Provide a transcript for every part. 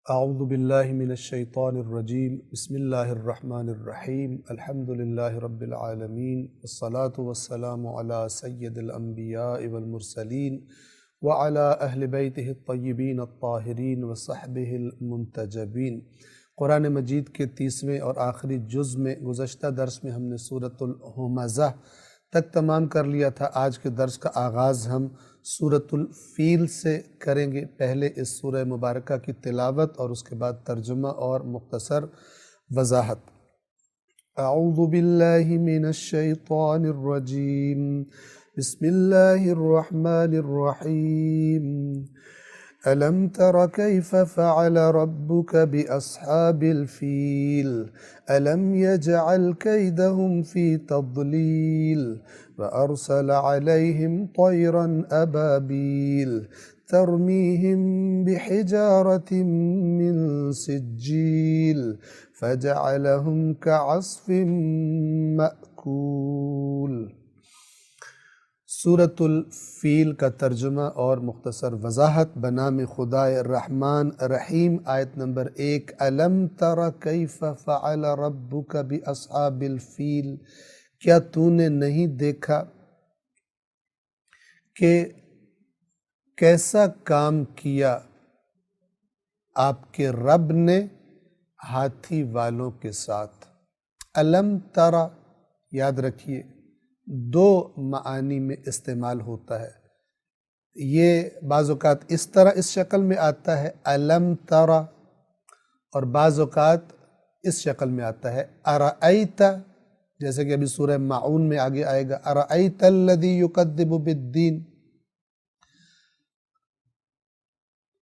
اعوذ باللہ من الشیطان الرجیم بسم اللہ الرحمن الرحیم الحمدللہ رب العالمین والصلاة والسلام علی سید الانبیاء والمرسلین وعلی اہل بیتہ الطیبین الطاہرین وصحبہ المنتجبین۔ قرآن مجید کے 30ویں اور آخری جز میں گزشتہ درس میں ہم نے سورۃ الہمزہ تک تمام کر لیا تھا۔ آج کے درس کا آغاز ہم سورۃ الفیل سے کریں گے۔ پہلے اس سورہ مبارکہ کی تلاوت اور اس کے بعد ترجمہ اور مختصر وضاحت۔ اعوذ باللہ من الشیطان الرجیم بسم اللہ الرحمن الرحیم۔ ألم تر كيف فعل ربك بأصحاب الفيل ألم يجعل كيدهم في تضليل وأرسل عليهم طيرا أبابيل ترميهم بحجارة من سجيل فجعلهم كعصف مأكول۔ سورۃ الفیل کا ترجمہ اور مختصر وضاحت۔ بنام خدائے رحمان رحیم۔ آیت نمبر 1۔ الم تر کیف فعل ربک باصحاب الفیل، کیا تو نے نہیں دیکھا کہ کیسا کام کیا آپ کے رب نے ہاتھی والوں کے ساتھ۔ الم تر یاد رکھیے دو معانی میں استعمال ہوتا ہے۔ یہ بعض اوقات اس طرح اس شکل میں آتا ہے الم ترى، اور بعض اوقات اس شکل میں آتا ہے ارأیت، جیسے کہ ابھی سورہ معون میں آگے آئے گا ارأیت الذی یکذب بالدین۔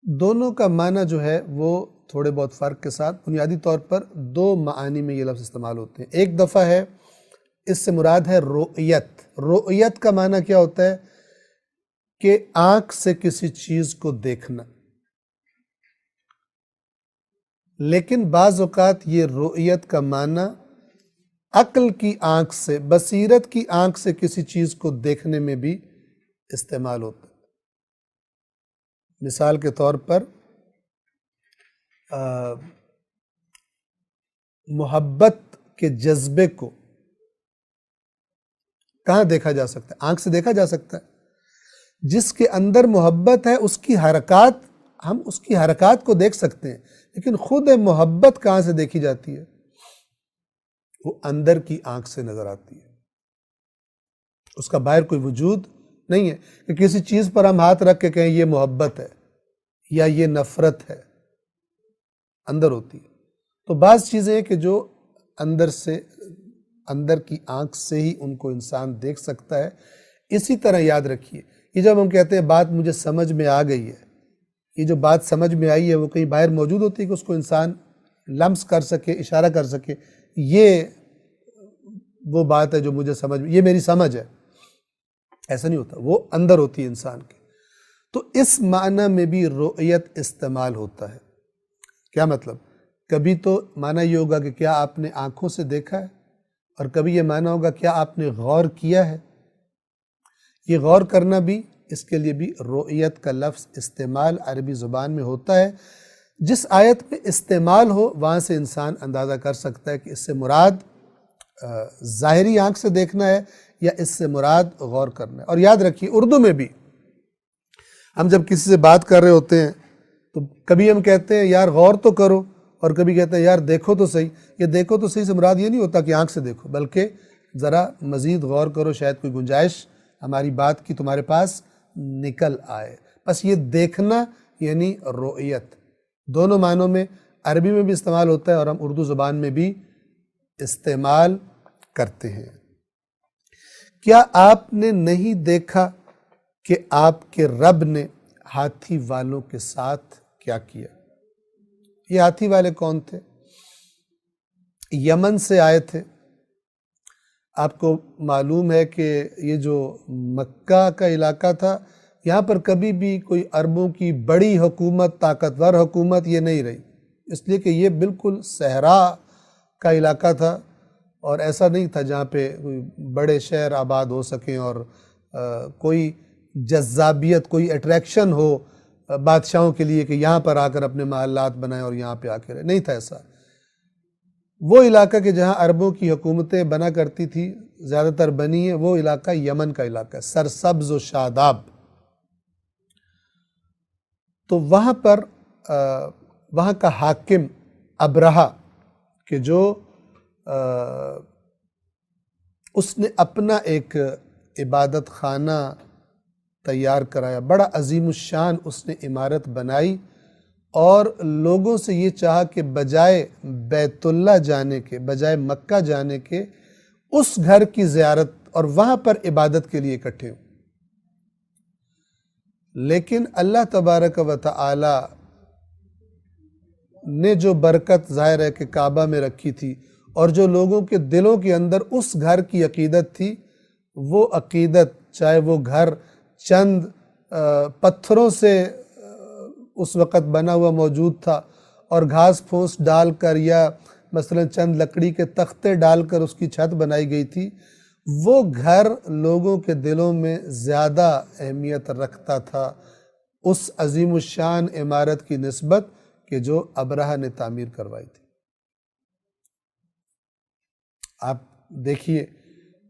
دونوں کا معنی جو ہے وہ تھوڑے بہت فرق کے ساتھ بنیادی طور پر دو معانی میں یہ لفظ استعمال ہوتے ہیں۔ ایک دفعہ ہے اس سے مراد ہے رؤیت۔ رؤیت کا معنی کیا ہوتا ہے کہ آنکھ سے کسی چیز کو دیکھنا، لیکن بعض اوقات یہ رؤیت کا معنی عقل کی آنکھ سے، بصیرت کی آنکھ سے کسی چیز کو دیکھنے میں بھی استعمال ہوتا ہے۔ مثال کے طور پر محبت کے جذبے کو کہاں دیکھا جا سکتا ہے؟ آنکھ سے دیکھا جا سکتا ہے۔ جس کے اندر محبت ہے اس کی حرکات، ہم اس کی حرکات کو دیکھ سکتے ہیں، لیکن خود محبت کہاں سے دیکھی جاتی ہے؟ وہ اندر کی آنکھ سے نظر آتی ہے، اس کا باہر کوئی وجود نہیں ہے کہ کسی چیز پر ہم ہاتھ رکھ کے کہیں یہ محبت ہے یا یہ نفرت ہے، اندر ہوتی ہے۔ تو بعض چیزیں کہ جو اندر سے، اندر کی آنکھ سے ہی ان کو انسان دیکھ سکتا ہے۔ اسی طرح یاد رکھیے یہ جب ہم کہتے ہیں بات مجھے سمجھ میں آ گئی ہے، یہ جو بات سمجھ میں آئی ہے وہ کہیں باہر موجود ہوتی ہے کہ اس کو انسان لمس کر سکے، اشارہ کر سکے یہ وہ بات ہے جو مجھے سمجھ میں، یہ میری سمجھ ہے، ایسا نہیں ہوتا، وہ اندر ہوتی ہے انسان کے۔ تو اس معنی میں بھی رؤیت استعمال ہوتا ہے۔ کیا مطلب؟ کبھی تو معنی یہ ہوگا کہ کیا آپ نے آنکھوں سے دیکھا ہے، اور کبھی یہ معنی ہوگا کیا آپ نے غور کیا ہے۔ یہ غور کرنا بھی، اس کے لیے بھی رؤیت کا لفظ استعمال عربی زبان میں ہوتا ہے۔ جس آیت میں استعمال ہو وہاں سے انسان اندازہ کر سکتا ہے کہ اس سے مراد ظاہری آنکھ سے دیکھنا ہے یا اس سے مراد غور کرنا ہے۔ اور یاد رکھیے اردو میں بھی ہم جب کسی سے بات کر رہے ہوتے ہیں تو کبھی ہم کہتے ہیں یار غور تو کرو، اور کبھی کہتے ہیں یار دیکھو تو صحیح۔ یہ دیکھو تو صحیح سے مراد یہ نہیں ہوتا کہ آنکھ سے دیکھو، بلکہ ذرا مزید غور کرو، شاید کوئی گنجائش ہماری بات کی تمہارے پاس نکل آئے۔ بس یہ دیکھنا یعنی رؤیت دونوں معنوں میں عربی میں بھی استعمال ہوتا ہے اور ہم اردو زبان میں بھی استعمال کرتے ہیں۔ کیا آپ نے نہیں دیکھا کہ آپ کے رب نے ہاتھی والوں کے ساتھ کیا کیا؟ یہ ہاتھی والے کون تھے؟ یمن سے آئے تھے۔ آپ کو معلوم ہے کہ یہ جو مکہ کا علاقہ تھا، یہاں پر کبھی بھی کوئی عربوں کی بڑی حکومت، طاقتور حکومت یہ نہیں رہی، اس لیے کہ یہ بالکل صحرا کا علاقہ تھا، اور ایسا نہیں تھا جہاں پہ کوئی بڑے شہر آباد ہو سکیں اور کوئی جذابیت، کوئی اٹریکشن ہو بادشاہوں کے لیے کہ یہاں پر آ کر اپنے محلات بنائیں اور یہاں پہ آ کے رہے، نہیں تھا ایسا۔ وہ علاقہ کہ جہاں عربوں کی حکومتیں بنا کرتی تھی، زیادہ تر بنی ہے، وہ علاقہ یمن کا علاقہ ہے، سرسبز و شاداب۔ تو وہاں پر وہاں کا حاکم ابرہہ کہ جو اس نے اپنا ایک عبادت خانہ تیار کرایا، بڑا عظیم الشان اس نے عمارت بنائی، اور لوگوں سے یہ چاہا کہ بجائے بیت اللہ جانے کے، بجائے مکہ جانے کے، اس گھر کی زیارت اور وہاں پر عبادت کے لیے اکٹھے ہوں۔ لیکن اللہ تبارک و تعالی نے جو برکت ظاہر ہے کہ کعبہ میں رکھی تھی، اور جو لوگوں کے دلوں کے اندر اس گھر کی عقیدت تھی، وہ عقیدت چاہے وہ گھر چند پتھروں سے اس وقت بنا ہوا موجود تھا اور گھاس پھوس ڈال کر یا مثلا چند لکڑی کے تختے ڈال کر اس کی چھت بنائی گئی تھی، وہ گھر لوگوں کے دلوں میں زیادہ اہمیت رکھتا تھا اس عظیم الشان عمارت کی نسبت کہ جو ابرہہ نے تعمیر کروائی تھی۔ آپ دیکھیے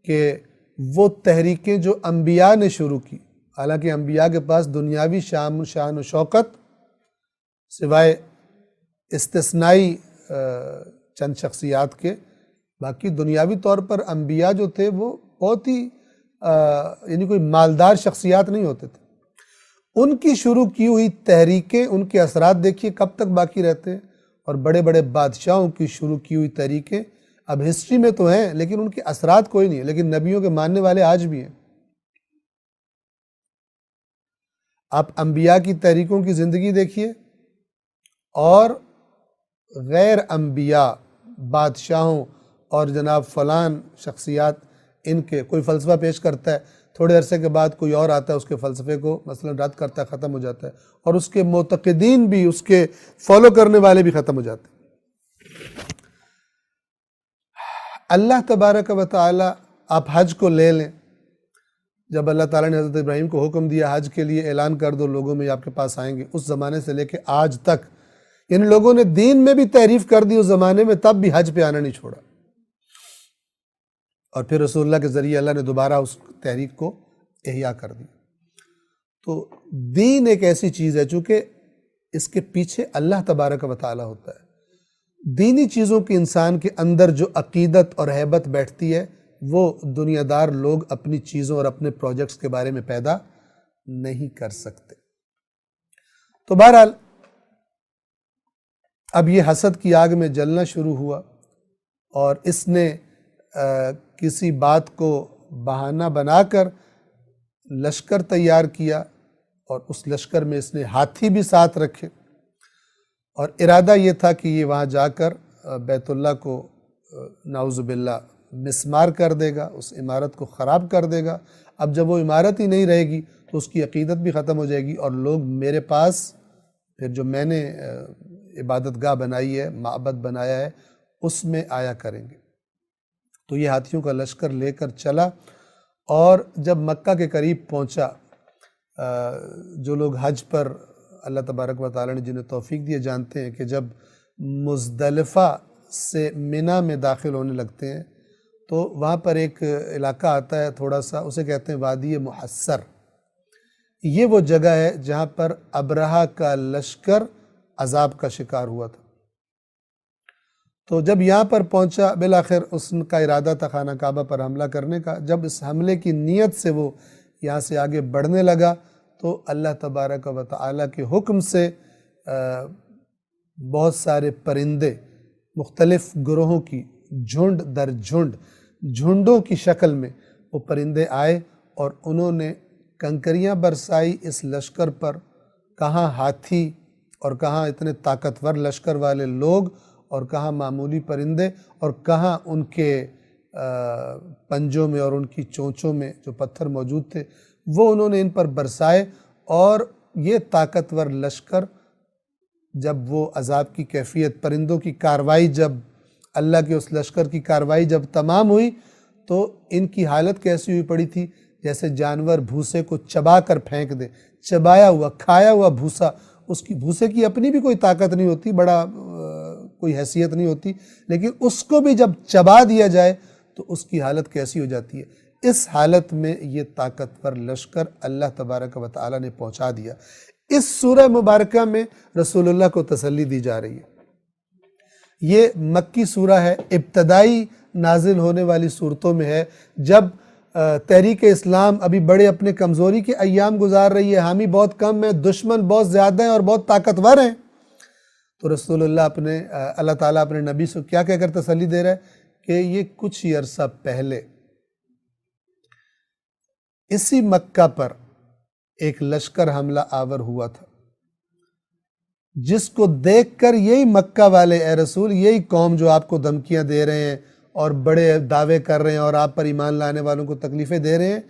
کہ وہ تحریکیں جو انبیاء نے شروع کی، حالانکہ انبیاء کے پاس دنیاوی شان و شوکت سوائے استثنائی چند شخصیات کے، باقی دنیاوی طور پر انبیاء جو تھے وہ بہت ہی یعنی کوئی مالدار شخصیات نہیں ہوتے تھے۔ ان کی شروع کی ہوئی تحریکیں، ان کے اثرات دیکھیے کب تک باقی رہتے ہیں، اور بڑے بڑے بادشاہوں کی شروع کی ہوئی تحریکیں اب ہسٹری میں تو ہیں لیکن ان کے اثرات کوئی نہیں ہے، لیکن نبیوں کے ماننے والے آج بھی ہیں۔ آپ انبیاء کی تحریکوں کی زندگی دیکھیے، اور غیر انبیاء بادشاہوں اور جناب فلان شخصیات، ان کے کوئی فلسفہ پیش کرتا ہے، تھوڑے عرصے کے بعد کوئی اور آتا ہے اس کے فلسفے کو مثلا رد کرتا ہے، ختم ہو جاتا ہے، اور اس کے معتقدین بھی، اس کے فالو کرنے والے بھی ختم ہو جاتے ہیں۔ اللہ تبارک و تعالی، آپ حج کو لے لیں، جب اللہ تعالیٰ نے حضرت ابراہیم کو حکم دیا حج کے لیے اعلان کر دو، لوگوں میں آپ کے پاس آئیں گے، اس زمانے سے لے کے آج تک یعنی لوگوں نے دین میں بھی تعریف کر دی اس زمانے میں، تب بھی حج پہ آنا نہیں چھوڑا، اور پھر رسول اللہ کے ذریعے اللہ نے دوبارہ اس تحریک کو احیا کر دی۔ تو دین ایک ایسی چیز ہے چونکہ اس کے پیچھے اللہ تبارک و تعالی ہوتا ہے۔ دینی چیزوں کی انسان کے اندر جو عقیدت اور ہیبت بیٹھتی ہے، وہ دنیا دار لوگ اپنی چیزوں اور اپنے پروجیکٹس کے بارے میں پیدا نہیں کر سکتے۔ تو بہرحال اب یہ حسد کی آگ میں جلنا شروع ہوا، اور اس نے کسی بات کو بہانہ بنا کر لشکر تیار کیا، اور اس لشکر میں اس نے ہاتھی بھی ساتھ رکھے، اور ارادہ یہ تھا کہ یہ وہاں جا کر بیت اللہ کو نعوذ باللہ مسمار کر دے گا، اس عمارت کو خراب کر دے گا۔ اب جب وہ عمارت ہی نہیں رہے گی تو اس کی عقیدت بھی ختم ہو جائے گی، اور لوگ میرے پاس پھر جو میں نے عبادت گاہ بنائی ہے، معبد بنایا ہے، اس میں آیا کریں گے۔ تو یہ ہاتھیوں کا لشکر لے کر چلا، اور جب مکہ کے قریب پہنچا، جو لوگ حج پر اللہ تبارک و تعالی نے جنہیں توفیق دیے جانتے ہیں کہ جب مزدلفہ سے منی میں داخل ہونے لگتے ہیں تو وہاں پر ایک علاقہ آتا ہے تھوڑا سا، اسے کہتے ہیں وادی محصر۔ یہ وہ جگہ ہے جہاں پر ابرہہ کا لشکر عذاب کا شکار ہوا تھا۔ تو جب یہاں پر پہنچا، بالآخر اس کا ارادہ تھا خانہ کعبہ پر حملہ کرنے کا، جب اس حملے کی نیت سے وہ یہاں سے آگے بڑھنے لگا تو اللہ تبارک و تعالیٰ کے حکم سے بہت سارے پرندے مختلف گروہوں کی جھنڈ در جھنڈ، جھنڈوں کی شکل میں وہ پرندے آئے، اور انہوں نے کنکریاں برسائی اس لشکر پر۔ کہاں ہاتھی اور کہاں اتنے طاقتور لشکر والے لوگ، اور کہاں معمولی پرندے، اور کہاں ان کے پنجوں میں اور ان کی چونچوں میں جو پتھر موجود تھے وہ انہوں نے ان پر برسائے۔ اور یہ طاقتور لشکر جب وہ عذاب کی کیفیت، پرندوں کی کاروائی، جب اللہ کے اس لشکر کی کاروائی جب تمام ہوئی تو ان کی حالت کیسی ہوئی پڑی تھی، جیسے جانور بھوسے کو چبا کر پھینک دے، چبایا ہوا کھایا ہوا بھوسا، اس کی بھوسے کی اپنی بھی کوئی طاقت نہیں ہوتی، بڑا کوئی حیثیت نہیں ہوتی، لیکن اس کو بھی جب چبا دیا جائے تو اس کی حالت کیسی ہو جاتی ہے۔ اس حالت میں یہ طاقتور لشکر اللہ تبارک و تعالیٰ نے پہنچا دیا۔ اس سورہ مبارکہ میں رسول اللہ کو تسلی دی جا رہی ہے۔ یہ مکی سورہ ہے، ابتدائی نازل ہونے والی صورتوں میں ہے، جب تحریک اسلام ابھی بڑے اپنے کمزوری کے ایام گزار رہی ہے، حامی بہت کم ہیں، دشمن بہت زیادہ ہیں اور بہت طاقتور ہیں، تو رسول اللہ تعالیٰ اپنے نبی سے کیا کہہ کر تسلی دے رہا ہے کہ یہ کچھ ہی عرصہ پہلے اسی مکہ پر ایک لشکر حملہ آور ہوا تھا، جس کو دیکھ کر یہی مکہ والے، اے رسول، یہی قوم جو آپ کو دھمکیاں دے رہے ہیں اور بڑے دعوے کر رہے ہیں اور آپ پر ایمان لانے والوں کو تکلیفیں دے رہے ہیں،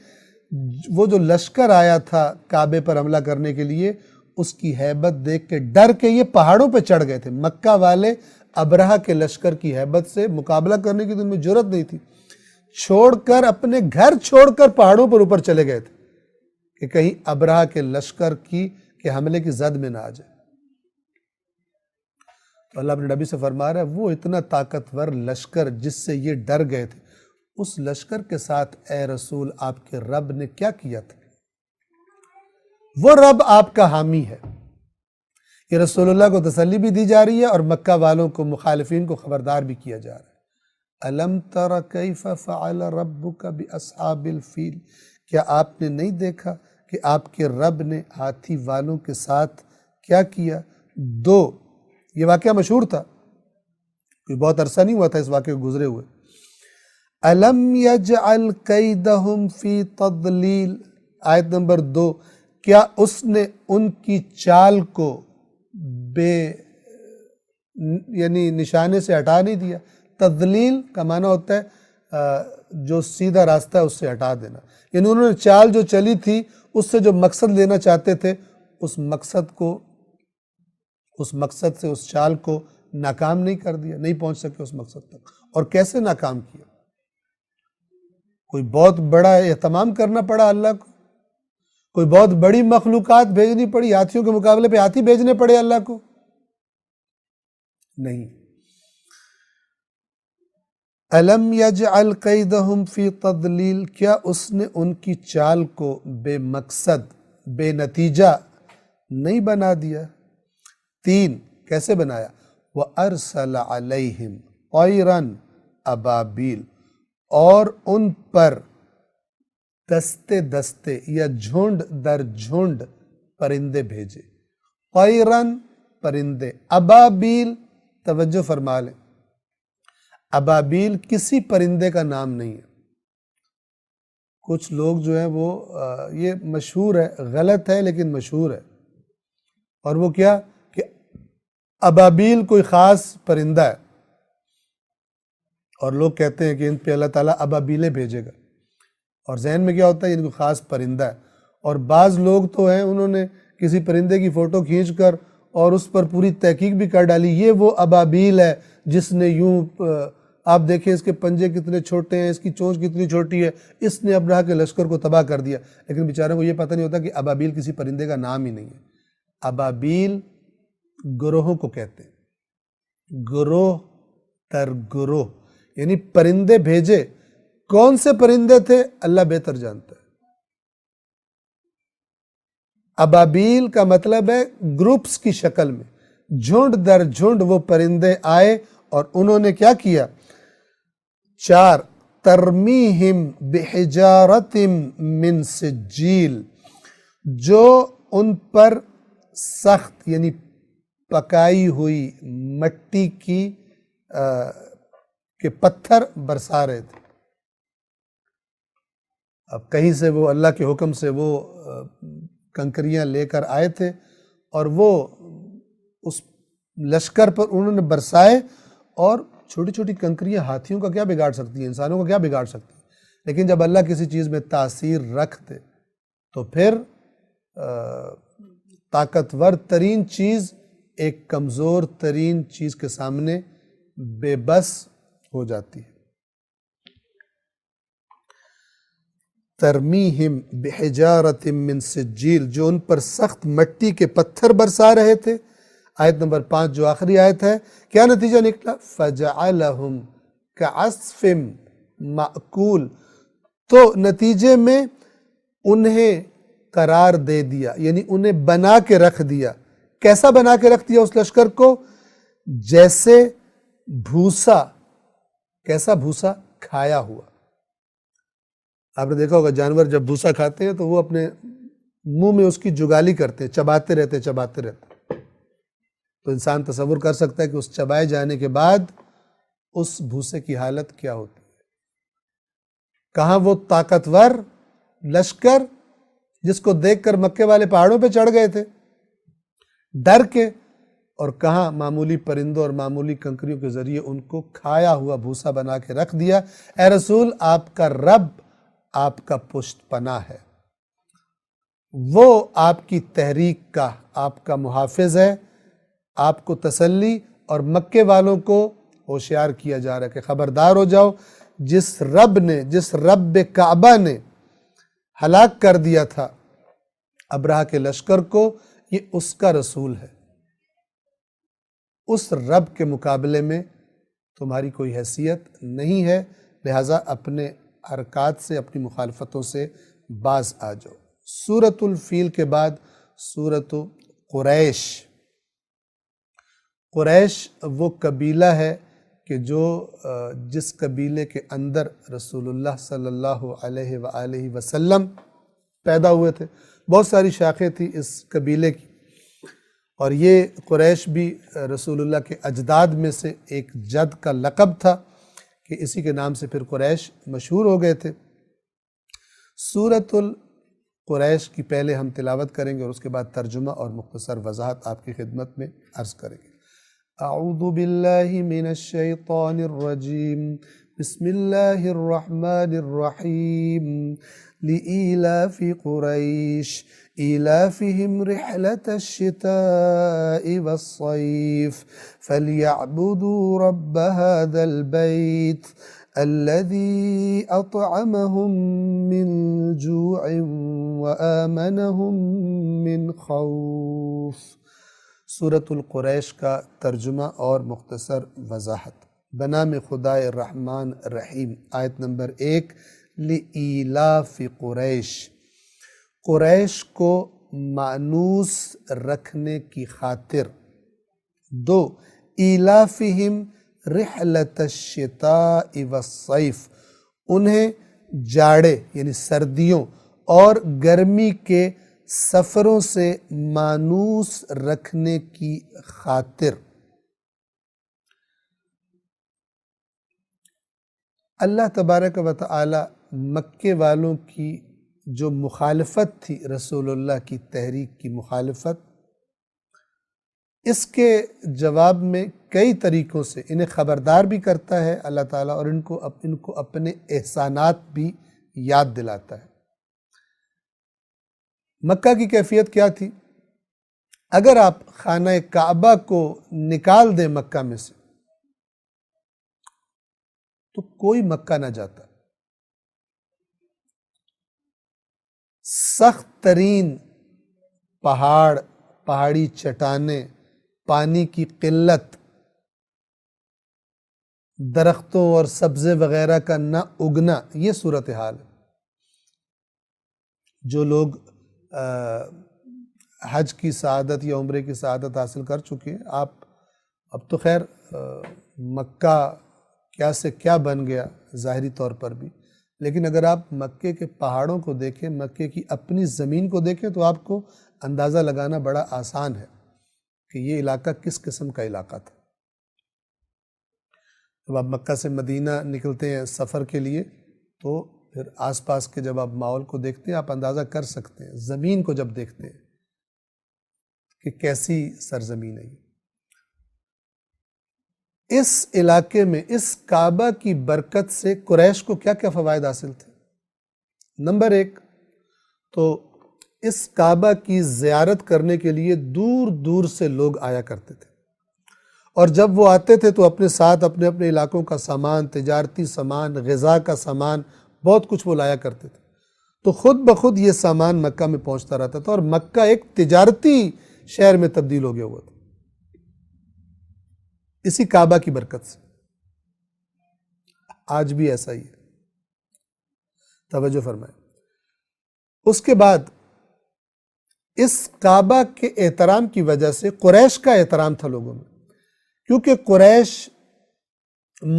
وہ جو لشکر آیا تھا کعبے پر حملہ کرنے کے لیے، اس کی ہیبت دیکھ کے ڈر کے یہ پہاڑوں پہ چڑھ گئے تھے۔ مکہ والے ابرہہ کے لشکر کی ہیبت سے مقابلہ کرنے کی تو ان میں جرأت نہیں تھی، چھوڑ کر اپنے گھر چھوڑ کر پہاڑوں پر اوپر چلے گئے تھے کہ کہیں ابرہہ کے لشکر کے حملے کی زد میں نہ آ جائے۔ تو اللہ اپنے نبی سے فرما رہا ہے وہ اتنا طاقتور لشکر جس سے یہ ڈر گئے تھے، اس لشکر کے ساتھ اے رسول آپ کے رب نے کیا کیا تھا؟ وہ رب آپ کا حامی ہے۔ یہ رسول اللہ کو تسلی بھی دی جا رہی ہے اور مکہ والوں کو، مخالفین کو خبردار بھی کیا جا رہا ہے۔ أَلَمْ تَرَ كَيْفَ فَعَلَ رَبُّكَ بِأَصْحَابِ الْفِيلِ، کیا آپ نے نہیں دیکھا کہ آپ کے رب نے ہاتھی والوں کے ساتھ کیا کیا؟ یہ واقعہ مشہور تھا، کوئی بہت عرصہ نہیں ہوا تھا اس واقعے کو گزرے ہوئے۔ أَلَمْ يَجْعَلْ كَيْدَهُمْ فِي تَضْلِيلٍ، آیت نمبر 2، کیا اس نے ان کی چال کو یعنی نشانے سے ہٹا نہیں دیا؟ تضلیل کا معنی ہوتا ہے جو سیدھا راستہ ہے اس سے ہٹا دینا، یعنی انہوں نے چال جو چلی تھی اس سے جو مقصد لینا چاہتے تھے، اس مقصد سے اس چال کو ناکام نہیں کر دیا، نہیں پہنچ سکے اس مقصد تک۔ اور کیسے ناکام کیا؟ کوئی بہت بڑا اہتمام کرنا پڑا اللہ کو، کوئی بہت بڑی مخلوقات بھیجنی پڑی، ہاتھیوں کے مقابلے پہ ہاتھی بھیجنے پڑے اللہ کو؟ نہیں۔ أَلَمْ يَجْعَلْ كَيْدَهُمْ فِي تَضْلِيلٍ، کیا اس نے ان کی چال کو بے مقصد، بے نتیجہ نہیں بنا دیا؟ 3، کیسے بنایا؟ وَأَرْسَلَ عَلَيْهِمْ طَيْرًا أَبَابِيلَ، اور ان پر دستے دستے یا جھنڈ در جھنڈ پرندے بھیجے۔ طیرن، پرندے، ابابیل، توجہ فرما لیں، ابابیل کسی پرندے کا نام نہیں ہے۔ کچھ لوگ جو ہیں وہ یہ مشہور ہے، غلط ہے لیکن مشہور ہے، اور وہ کیا کہ ابابیل کوئی خاص پرندہ ہے، اور لوگ کہتے ہیں کہ ان پہ اللہ تعالیٰ ابابیلیں بھیجے گا، اور ذہن میں کیا ہوتا ہے ان کو خاص پرندہ ہے۔ اور بعض لوگ تو ہیں انہوں نے کسی پرندے کی فوٹو کھینچ کر اور اس پر پوری تحقیق بھی کر ڈالی، یہ وہ ابابیل ہے جس نے یوں، آپ دیکھیں اس کے پنجے کتنے چھوٹے ہیں، اس کی چونچ کتنی چھوٹی ہے، اس نے ابرہہ کے لشکر کو تباہ کر دیا، لیکن بیچاروں کو یہ پتہ نہیں ہوتا کہ ابابیل کسی پرندے کا نام ہی نہیں ہے۔ ابابیل گروہوں کو کہتے ہیں، گروہ تر گروہ، یعنی پرندے بھیجے۔ کون سے پرندے تھے اللہ بہتر جانتا ہے۔ ابابیل کا مطلب ہے گروپس کی شکل میں، جھنڈ در جھنڈ وہ پرندے آئے اور انہوں نے کیا کیا؟ 4، ترمیہم بحجارت من سجیل، جو ان پر سخت یعنی پکائی ہوئی مٹی کے پتھر برسا رہے تھے۔ اب کہیں سے وہ اللہ کے حکم سے وہ کنکریاں لے کر آئے تھے اور وہ اس لشکر پر انہوں نے برسائے، اور چھوٹی چھوٹی کنکریاں ہاتھیوں کا کیا بگاڑ سکتی ہیں، انسانوں کا کیا بگاڑ سکتی ہیں، لیکن جب اللہ کسی چیز میں تاثیر رکھ دے تو پھر طاقتور ترین چیز ایک کمزور ترین چیز کے سامنے بے بس ہو جاتی ہے۔ ترمیہم بحجارۃ من سجیل، جو ان پر سخت مٹی کے پتھر برسا رہے تھے۔ آیت نمبر 5 جو آخری آیت ہے، کیا نتیجہ نکلا؟ فجعلہم کعصف مأکول، تو نتیجے میں انہیں قرار دے دیا، یعنی انہیں بنا کے رکھ دیا۔ کیسا بنا کے رکھ دیا اس لشکر کو؟ جیسے بھوسا، کیسا بھوسا؟ کھایا ہوا۔ آپ نے دیکھا ہوگا جانور جب بھوسا کھاتے ہیں تو وہ اپنے منہ میں اس کی جگالی کرتے ہیں، چباتے رہتے تو انسان تصور کر سکتا ہے کہ اس چبائے جانے کے بعد اس بھوسے کی حالت کیا ہوتی ہے۔ کہاں وہ طاقتور لشکر جس کو دیکھ کر مکے والے پہاڑوں پہ چڑھ گئے تھے ڈر کے، اور کہاں معمولی پرندوں اور معمولی کنکریوں کے ذریعے ان کو کھایا ہوا بھوسا بنا کے رکھ دیا۔ اے رسول، آپ کا رب آپ کا پشت پناہ ہے، وہ آپ کی تحریک کا آپ کا محافظ ہے۔ آپ کو تسلی اور مکے والوں کو ہوشیار کیا جا رہا ہے کہ خبردار ہو جاؤ، جس رب کعبہ نے ہلاک کر دیا تھا ابرہہ کے لشکر کو، یہ اس کا رسول ہے۔ اس رب کے مقابلے میں تمہاری کوئی حیثیت نہیں ہے، لہٰذا اپنے حرکات سے، اپنی مخالفتوں سے باز آ جاؤ۔ سورۃ الفیل کے بعد سورۃ قریش۔ قریش وہ قبیلہ ہے کہ جس قبیلے کے اندر رسول اللہ صلی اللہ علیہ وآلہ وسلم پیدا ہوئے تھے۔ بہت ساری شاخیں تھی اس قبیلے کی، اور یہ قریش بھی رسول اللہ کے اجداد میں سے ایک جد کا لقب تھا کہ اسی کے نام سے پھر قریش مشہور ہو گئے تھے۔ سورۃ القریش کی پہلے ہم تلاوت کریں گے اور اس کے بعد ترجمہ اور مختصر وضاحت آپ کی خدمت میں عرض کریں گے۔ اعوذ باللہ من الشیطان الرجیم، بسم اللہ الرحمن الرحیم۔ لإيلاف قريش إيلافهم رحلة الشتاء والصيف فليعبدوا رب هذا البيت الذي أطعمهم من جوع وآمنهم من خوف۔ سورۃ القریش کا ترجمہ اور مختصر وضاحت۔ بنام خدائے رحمان رحیم۔ آیت نمبر 1، لإیلاف قریش، قریش کو مانوس رکھنے کی خاطر۔ 2، ایلافہم رحلۃ الشتاء والصیف، انہیں جاڑے یعنی سردیوں اور گرمی کے سفروں سے مانوس رکھنے کی خاطر۔ اللہ تبارک و تعالی مکے والوں کی جو مخالفت تھی، رسول اللہ کی تحریک کی مخالفت، اس کے جواب میں کئی طریقوں سے انہیں خبردار بھی کرتا ہے اللہ تعالیٰ، اور ان کو اپنے احسانات بھی یاد دلاتا ہے۔ مکہ کی کیفیت کیا تھی؟ اگر آپ خانہ کعبہ کو نکال دیں مکہ میں سے تو کوئی مکہ نہ جاتا۔ سخت ترین پہاڑی چٹانیں، پانی کی قلت، درختوں اور سبزے وغیرہ کا نہ اگنا، یہ صورتحال ہے۔ جو لوگ حج کی سعادت یا عمرے کی سعادت حاصل کر چکے ہیں، آپ اب تو خیر مکہ کیا سے کیا بن گیا ظاہری طور پر بھی، لیکن اگر آپ مکے کے پہاڑوں کو دیکھیں، مکے کی اپنی زمین کو دیکھیں، تو آپ کو اندازہ لگانا بڑا آسان ہے کہ یہ علاقہ کس قسم کا علاقہ تھا۔ جب آپ مکہ سے مدینہ نکلتے ہیں سفر کے لیے، تو پھر آس پاس کے جب آپ ماحول کو دیکھتے ہیں، آپ اندازہ کر سکتے ہیں، زمین کو جب دیکھتے ہیں کہ کیسی سرزمین ہے۔ اس علاقے میں اس کعبہ کی برکت سے قریش کو کیا کیا فوائد حاصل تھے؟ نمبر 1 تو اس کعبہ کی زیارت کرنے کے لیے دور دور سے لوگ آیا کرتے تھے، اور جب وہ آتے تھے تو اپنے ساتھ اپنے اپنے علاقوں کا سامان، تجارتی سامان، غذا کا سامان، بہت کچھ وہ لایا کرتے تھے۔ تو خود بخود یہ سامان مکہ میں پہنچتا رہتا تھا، اور مکہ ایک تجارتی شہر میں تبدیل ہو گیا ہوا تھا اسی کعبہ کی برکت سے۔ آج بھی ایسا ہی ہے، توجہ فرمائیں۔ اس کے بعد اس کعبہ کے احترام کی وجہ سے قریش کا احترام تھا لوگوں میں، کیونکہ قریش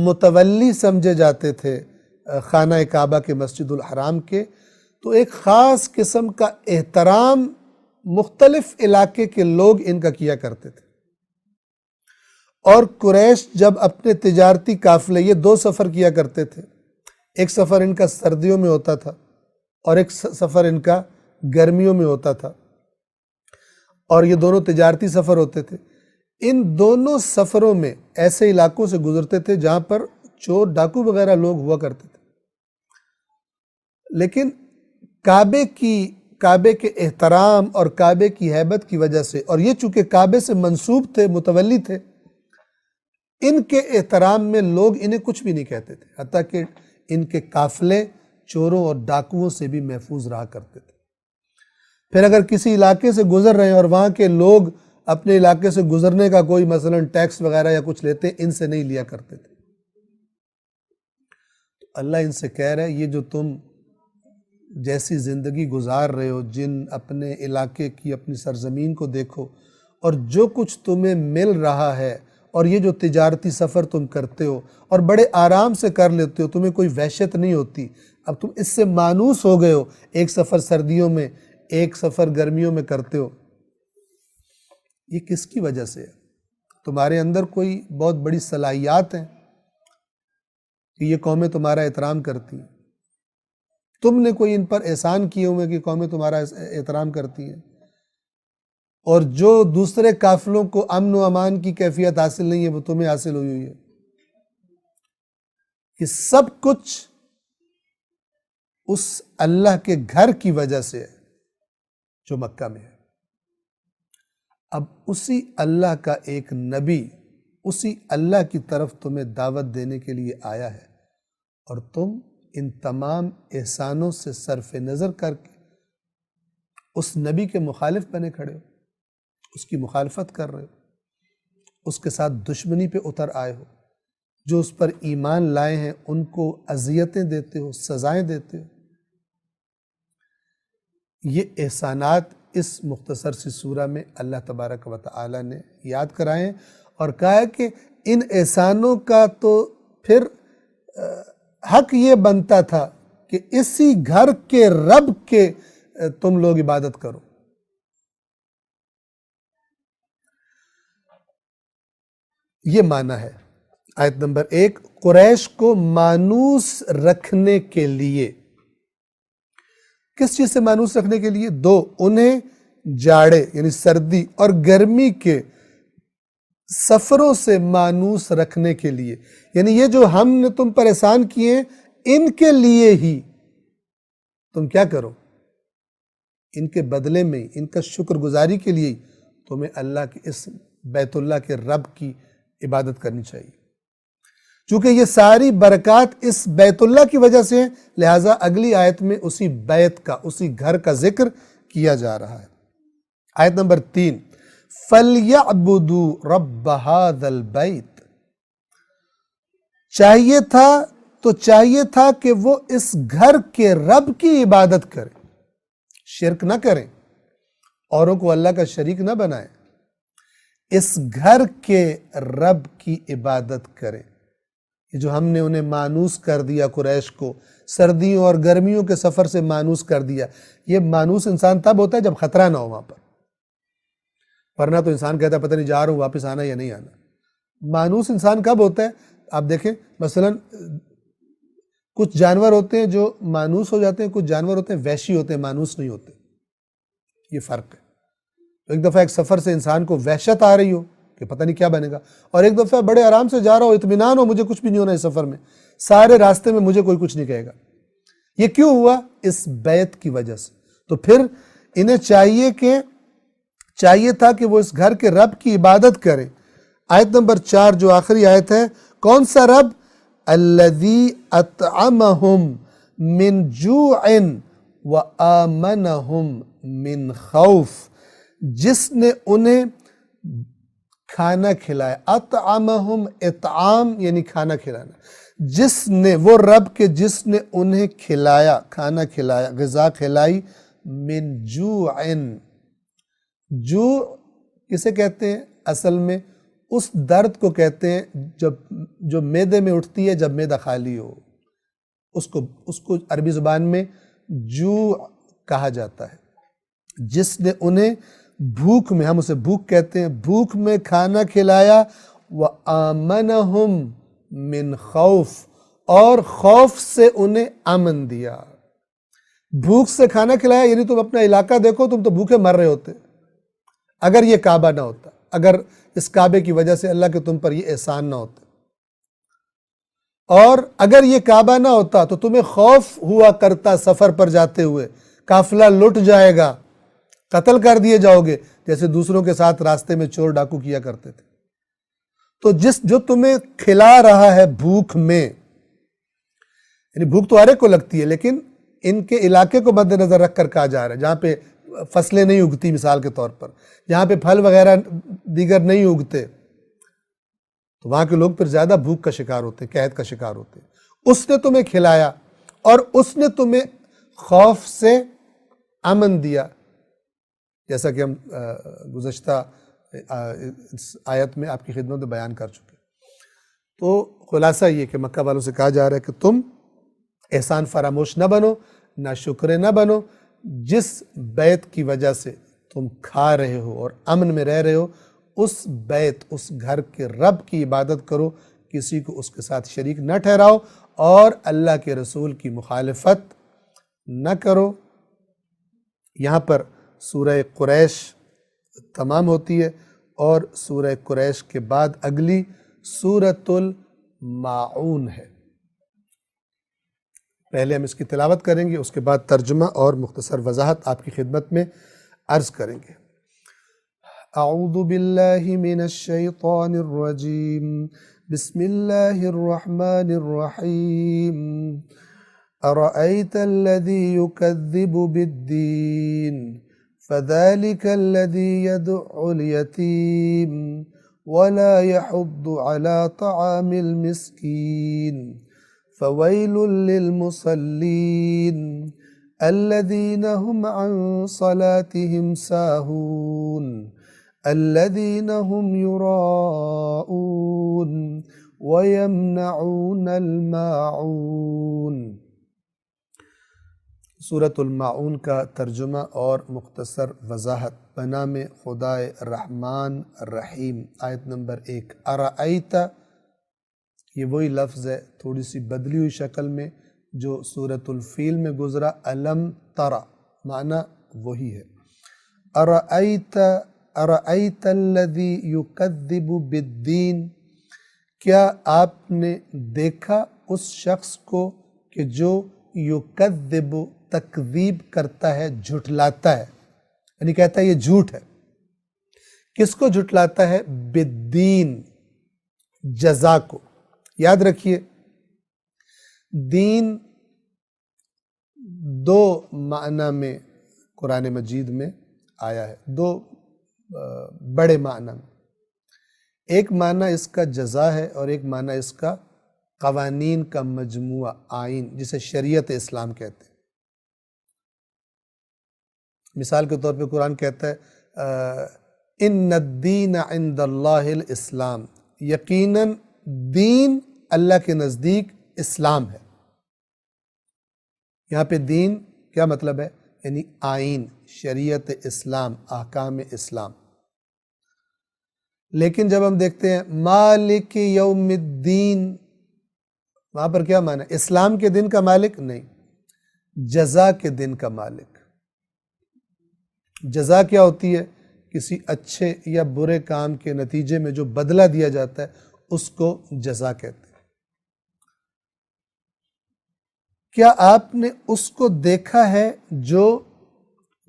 متولی سمجھے جاتے تھے خانہ کعبہ کے، مسجد الحرام کے، تو ایک خاص قسم کا احترام مختلف علاقے کے لوگ ان کا کیا کرتے تھے۔ اور قریش جب اپنے تجارتی قافلے، یہ 2 سفر کیا کرتے تھے، ایک سفر ان کا سردیوں میں ہوتا تھا اور ایک سفر ان کا گرمیوں میں ہوتا تھا، اور یہ دونوں تجارتی سفر ہوتے تھے۔ ان دونوں سفروں میں ایسے علاقوں سے گزرتے تھے جہاں پر چور ڈاکو وغیرہ لوگ ہوا کرتے تھے، لیکن کعبے کے احترام اور کعبے کی ہیبت کی وجہ سے، اور یہ چونکہ کعبے سے منسوب تھے، متولی تھے، ان کے احترام میں لوگ انہیں کچھ بھی نہیں کہتے تھے، حتیٰ کہ ان کے قافلے چوروں اور ڈاکوؤں سے بھی محفوظ رہا کرتے تھے۔ پھر اگر کسی علاقے سے گزر رہے ہیں اور وہاں کے لوگ اپنے علاقے سے گزرنے کا کوئی مثلا ٹیکس وغیرہ یا کچھ لیتے، ان سے نہیں لیا کرتے تھے۔ تو اللہ ان سے کہہ رہا ہے، یہ جو تم جیسی زندگی گزار رہے ہو، جن اپنے علاقے کی، اپنی سرزمین کو دیکھو، اور جو کچھ تمہیں مل رہا ہے، اور یہ جو تجارتی سفر تم کرتے ہو اور بڑے آرام سے کر لیتے ہو، تمہیں کوئی وحشت نہیں ہوتی، اب تم اس سے مانوس ہو گئے ہو، ایک سفر سردیوں میں، ایک سفر گرمیوں میں کرتے ہو، یہ کس کی وجہ سے ہے؟ تمہارے اندر کوئی بہت بڑی صلاحیات ہیں کہ یہ قومیں تمہارا احترام کرتی ہیں، تم نے کوئی ان پر احسان کیے ہوئے کہ قومیں تمہارا احترام کرتی ہیں، اور جو دوسرے قافلوں کو امن و امان کی کیفیت حاصل نہیں ہے وہ تمہیں حاصل ہوئی ہوئی ہے۔ یہ سب کچھ اس اللہ کے گھر کی وجہ سے ہے جو مکہ میں ہے۔ اب اسی اللہ کا ایک نبی اسی اللہ کی طرف تمہیں دعوت دینے کے لیے آیا ہے، اور تم ان تمام احسانوں سے صرف نظر کر کے اس نبی کے مخالف بنے کھڑے ہو، اس کی مخالفت کر رہے ہو، اس کے ساتھ دشمنی پہ اتر آئے ہو، جو اس پر ایمان لائے ہیں ان کو اذیتیں دیتے ہو، سزائیں دیتے ہو۔ یہ احسانات اس مختصر سی سورہ میں اللہ تبارک و تعالی نے یاد کرائے ہیں، اور کہا ہے کہ ان احسانوں کا تو پھر حق یہ بنتا تھا کہ اسی گھر کے رب کے تم لوگ عبادت کرو۔ یہ معنی ہے آیت نمبر 1، قریش کو مانوس رکھنے کے لیے۔ کس چیز سے مانوس رکھنے کے لیے؟ 2، انہیں جاڑے یعنی سردی اور گرمی کے سفروں سے مانوس رکھنے کے لیے، یعنی یہ جو ہم نے تم پر احسان کیے ہیں ان کے لیے ہی تم کیا کرو، ان کے بدلے میں، ان کا شکر گزاری کے لیے تمہیں اللہ کے اس بیت اللہ کے رب کی عبادت کرنی چاہیے۔ چونکہ یہ ساری برکات اس بیت اللہ کی وجہ سے ہیں، لہٰذا اگلی آیت میں اسی بیت کا، اسی گھر کا ذکر کیا جا رہا ہے۔ آیت نمبر 3، فَلْيَعْبُدُوا رَبَّ هَذَا الْبَيْتِ، چاہیے تھا کہ وہ اس گھر کے رب کی عبادت کریں، شرک نہ کریں، اوروں کو اللہ کا شریک نہ بنائیں، اس گھر کے رب کی عبادت کریں۔ یہ جو ہم نے انہیں مانوس کر دیا، قریش کو سردیوں اور گرمیوں کے سفر سے مانوس کر دیا، یہ مانوس انسان تب ہوتا ہے جب خطرہ نہ ہو وہاں پر، ورنہ تو انسان کہتا ہے پتہ نہیں جا رہا ہوں، واپس آنا یا نہیں آنا۔ مانوس انسان کب ہوتا ہے؟ آپ دیکھیں مثلا کچھ جانور ہوتے ہیں جو مانوس ہو جاتے ہیں، کچھ جانور ہوتے ہیں وحشی ہوتے ہیں، مانوس نہیں ہوتے، یہ فرق ہے۔ ایک دفعہ ایک سفر سے انسان کو وحشت آ رہی ہو کہ پتہ نہیں کیا بنے گا، اور ایک دفعہ بڑے آرام سے جا رہا ہو، اطمینان ہو مجھے کچھ بھی نہیں ہونا اس سفر میں، سارے راستے میں مجھے کوئی کچھ نہیں کہے گا۔ یہ کیوں ہوا؟ اس بیت کی وجہ سے۔ تو پھر انہیں چاہیے تھا کہ وہ اس گھر کے رب کی عبادت کریں۔ آیت نمبر 4 جو آخری آیت ہے، کون سا رب؟ الذی اطعمہم من جوع وآمنہم من خوف، جس نے انہیں کھانا کھلایا. اطعمہم، اطعام یعنی کھانا کھلانا. جس نے، وہ رب کے جس نے انہیں کھلایا، کھانا کھلایا، غذا کھلائی. من جوع، جوع کسے کہتے ہیں؟ اصل میں اس درد کو کہتے ہیں جو معدے میں اٹھتی ہے جب معدہ خالی ہو، اس کو عربی زبان میں جوع کہا جاتا ہے. جس نے انہیں بھوک میں، ہم اسے بھوک کہتے ہیں، بھوک میں کھانا کھلایا. وآمنہم من خوف، اور خوف سے انہیں امن دیا. بھوک سے کھانا کھلایا یعنی تم اپنا علاقہ دیکھو، تم تو بھوکے مر رہے ہوتے اگر یہ کعبہ نہ ہوتا، اگر اس کعبے کی وجہ سے اللہ کے تم پر یہ احسان نہ ہوتا، اور اگر یہ کعبہ نہ ہوتا تو تمہیں خوف ہوا کرتا سفر پر جاتے ہوئے، قافلہ لٹ جائے گا، قتل کر دیے جاؤ گے، جیسے دوسروں کے ساتھ راستے میں چور ڈاکو کیا کرتے تھے. تو جو تمہیں کھلا رہا ہے بھوک میں، یعنی بھوک تو ہر ایک کو لگتی ہے، لیکن ان کے علاقے کو مد نظر رکھ کر کہا جا رہا ہے، جہاں پہ فصلیں نہیں اگتی مثال کے طور پر، جہاں پہ پھل وغیرہ دیگر نہیں اگتے، تو وہاں کے لوگ پھر زیادہ بھوک کا شکار ہوتے ہیں، قحط کا شکار ہوتے ہیں. اس نے تمہیں کھلایا اور اس نے تمہیں خوف سے امن دیا، جیسا کہ ہم گزشتہ آیت میں آپ کی خدمت میں بیان کر چکے. تو خلاصہ یہ کہ مکہ والوں سے کہا جا رہا ہے کہ تم احسان فراموش نہ بنو، نہ شکر نہ بنو. جس بیت کی وجہ سے تم کھا رہے ہو اور امن میں رہ رہے ہو، اس بیت، اس گھر کے رب کی عبادت کرو، کسی کو اس کے ساتھ شریک نہ ٹھہراؤ، اور اللہ کے رسول کی مخالفت نہ کرو. یہاں پر سورہ قریش تمام ہوتی ہے، اور سورہ قریش کے بعد اگلی سورۃ الماعون ہے. پہلے ہم اس کی تلاوت کریں گے، اس کے بعد ترجمہ اور مختصر وضاحت آپ کی خدمت میں عرض کریں گے. اعوذ باللہ من الشیطان الرجیم، بسم اللہ الرحمن الرحیم. ارأیت الذی یکذب بالدین فذلک الذی یدع الیتیم ولا یحض علی طعام المسکین. فویل للمصلین الذین هم عن صلاتهم ساہون الذین هم یراؤون ویمنعون الماعون. سورۃ الماعون کا ترجمہ اور مختصر وضاحت بنام خدائے رحمان الرحیم. آیت نمبر 1. ارأیت، یہ وہی لفظ ہے تھوڑی سی بدلی ہوئی شکل میں جو سورۃ الفیل میں گزرا. علم ترى معنی وہی ہے. ارأیت الذی یکذب بالدین، کیا آپ نے دیکھا اس شخص کو کہ جو یکذب، تکذیب کرتا ہے، جھٹلاتا ہے، یعنی کہتا ہے یہ جھوٹ ہے. کس کو جھٹلاتا ہے؟ بالدین، جزا کو. یاد رکھیے دین دو معنی میں قرآن مجید میں آیا ہے، دو بڑے معنی میں. ایک معنی اس کا جزا ہے اور ایک معنی اس کا قوانین کا مجموعہ، آئین، جسے شریعت اسلام کہتے ہیں. مثال کے طور پہ قرآن کہتا ہے ان الدین عند اللہ الاسلام، یقیناً دین اللہ کے نزدیک اسلام ہے. یہاں پہ دین کیا مطلب ہے؟ یعنی آئین، شریعت اسلام، احکام اسلام. لیکن جب ہم دیکھتے ہیں مالک یوم الدین، وہاں پر کیا معنی ہے؟ اسلام کے دن کا مالک نہیں، جزا کے دن کا مالک. جزا کیا ہوتی ہے؟ کسی اچھے یا برے کام کے نتیجے میں جو بدلہ دیا جاتا ہے اس کو جزا کہتے ہیں. کیا آپ نے اس کو دیکھا ہے جو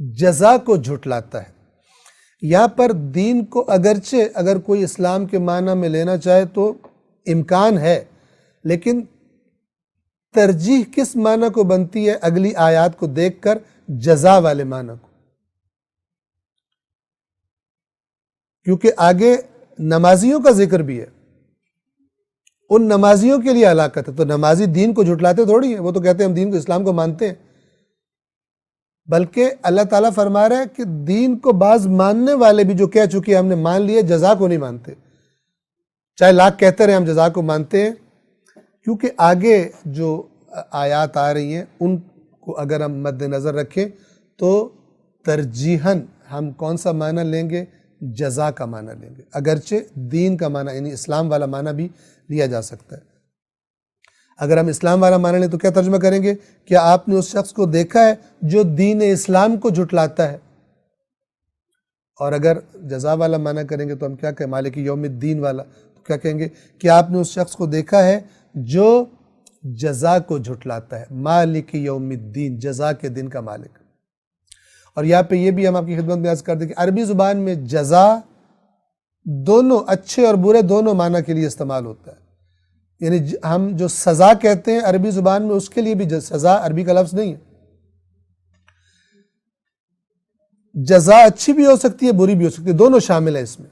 جزا کو جھٹلاتا ہے؟ یہاں پر دین کو اگرچہ اگر کوئی اسلام کے معنی میں لینا چاہے تو امکان ہے، لیکن ترجیح کس معنی کو بنتی ہے؟ اگلی آیات کو دیکھ کر جزا والے معنی کو، کیونکہ آگے نمازیوں کا ذکر بھی ہے، ان نمازیوں کے لیے ہلاکت ہے۔ تو نمازی دین کو جھٹلاتے تھوڑی ہیں، وہ تو کہتے ہیں ہم دین کو، اسلام کو مانتے ہیں، بلکہ اللہ تعالیٰ فرما رہا ہے کہ دین کو بعض ماننے والے بھی جو کہہ چکے ہم نے مان لیے، جزا کو نہیں مانتے، چاہے لاکھ کہتے رہے ہم جزا کو مانتے ہیں، کیونکہ آگے جو آیات آ رہی ہیں ان کو اگر ہم مد نظر رکھیں تو ترجیحاً ہم کون سا معنی لیں گے؟ جزا کا معنی لیں گے، اگرچہ دین کا معنی یعنی اسلام والا معنی بھی لیا جا سکتا ہے۔ اگر ہم اسلام والا معنی لیں تو کیا ترجمہ کریں گے؟ کیا آپ نے اس شخص کو دیکھا ہے جو دین اسلام کو جھٹلاتا ہے؟ اور اگر جزا والا معنی کریں گے تو ہم کیا کہیں؟ مالک یوم الدین والا، تو کیا کہیں گے؟ کیا آپ نے اس شخص کو دیکھا ہے جو جزا کو جھٹلاتا ہے؟ مالک یوم الدین، جزا کے دن کا مالک۔ اور یہاں پہ یہ بھی ہم آپ کی خدمت میں عرض کر دیں کہ عربی زبان میں جزا دونوں اچھے اور برے دونوں معنی کے لیے استعمال ہوتا ہے، یعنی ہم جو سزا کہتے ہیں عربی زبان میں اس کے لیے بھی سزا عربی کا لفظ نہیں ہے، جزا اچھی بھی ہو سکتی ہے بری بھی ہو سکتی ہے، دونوں شامل ہیں اس میں،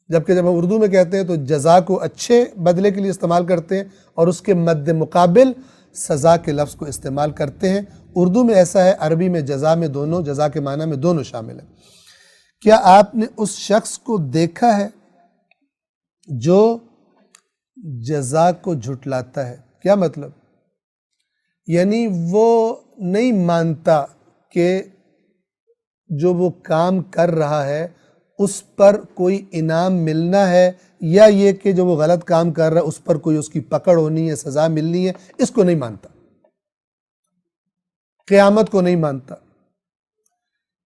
جبکہ جب ہم اردو میں کہتے ہیں تو جزا کو اچھے بدلے کے لیے استعمال کرتے ہیں اور اس کے مد مقابل سزا کے لفظ کو استعمال کرتے ہیں۔ اردو میں ایسا ہے، عربی میں جزا میں دونوں، جزا کے معنی میں دونوں شامل ہیں۔ کیا آپ نے اس شخص کو دیکھا ہے جو جزا کو جھٹلاتا ہے؟ کیا مطلب؟ یعنی وہ نہیں مانتا کہ جو وہ کام کر رہا ہے اس پر کوئی انعام ملنا ہے، یا یہ کہ جو وہ غلط کام کر رہا ہے اس پر کوئی اس کی پکڑ ہونی ہے، سزا ملنی ہے، اس کو نہیں مانتا، قیامت کو نہیں مانتا،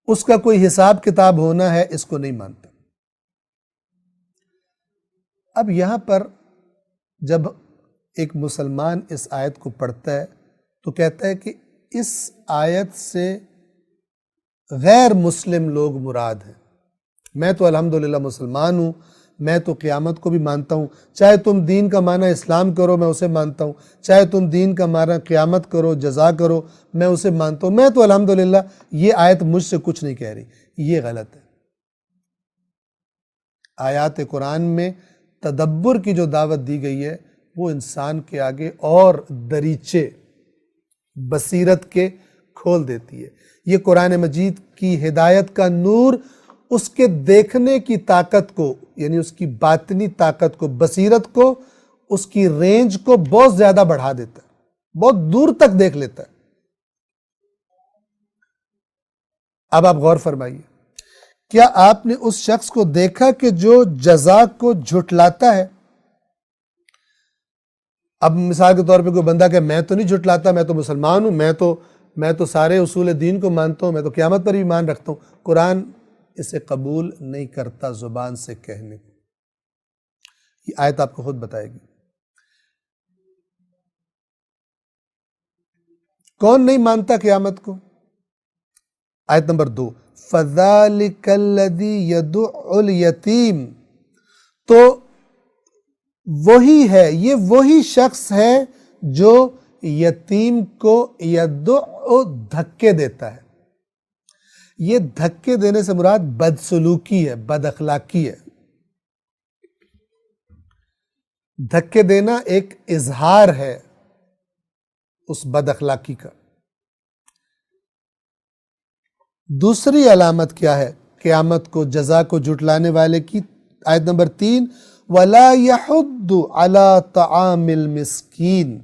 اس کا کوئی حساب کتاب ہونا ہے، اس کو نہیں مانتا۔ اب یہاں پر جب ایک مسلمان اس آیت کو پڑھتا ہے تو کہتا ہے کہ اس آیت سے غیر مسلم لوگ مراد ہیں، میں تو الحمدللہ مسلمان ہوں، میں تو قیامت کو بھی مانتا ہوں، چاہے تم دین کا معنی اسلام کرو میں اسے مانتا ہوں، چاہے تم دین کا معنی قیامت کرو، جزا کرو، میں اسے مانتا ہوں، میں تو الحمدللہ، یہ آیت مجھ سے کچھ نہیں کہہ رہی، یہ غلط ہے۔ آیات قرآن میں تدبر کی جو دعوت دی گئی ہے وہ انسان کے آگے اور دریچے بصیرت کے کھول دیتی ہے۔ یہ قرآن مجید کی ہدایت کا نور اس کے دیکھنے کی طاقت کو، یعنی اس کی باطنی طاقت کو، بصیرت کو، اس کی رینج کو بہت زیادہ بڑھا دیتا ہے، بہت دور تک دیکھ لیتا ہے۔ اب آپ غور فرمائیے، کیا آپ نے اس شخص کو دیکھا کہ جو جزا کو جھٹلاتا ہے؟ اب مثال کے طور پہ کوئی بندہ کہ میں تو نہیں جھٹلاتا، میں تو مسلمان ہوں، میں تو سارے اصول دین کو مانتا ہوں، میں تو قیامت پر بھی ایمان رکھتا ہوں، قرآن اسے قبول نہیں کرتا زبان سے کہنے کو۔ یہ آیت آپ کو خود بتائے گی۔ کون نہیں مانتا قیامت کو؟ آیت نمبر 2، فَذَلِكَ الَّذِي يَدُعُّ الْيَتِيمَ، تو وہی ہے، یہ وہی شخص ہے جو یتیم کو یدعو دھکے دیتا ہے۔ یہ دھکے دینے سے مراد بدسلوکی ہے، بد اخلاقی ہے۔ دھکے دینا ایک اظہار ہے اس بد اخلاقی کا۔ دوسری علامت کیا ہے قیامت کو، جزا کو جھٹلانے والے کی؟ آیت نمبر 3، وَلَا يَحُدُّ عَلَىٰ طَعَامِ الْمِسْكِينِ،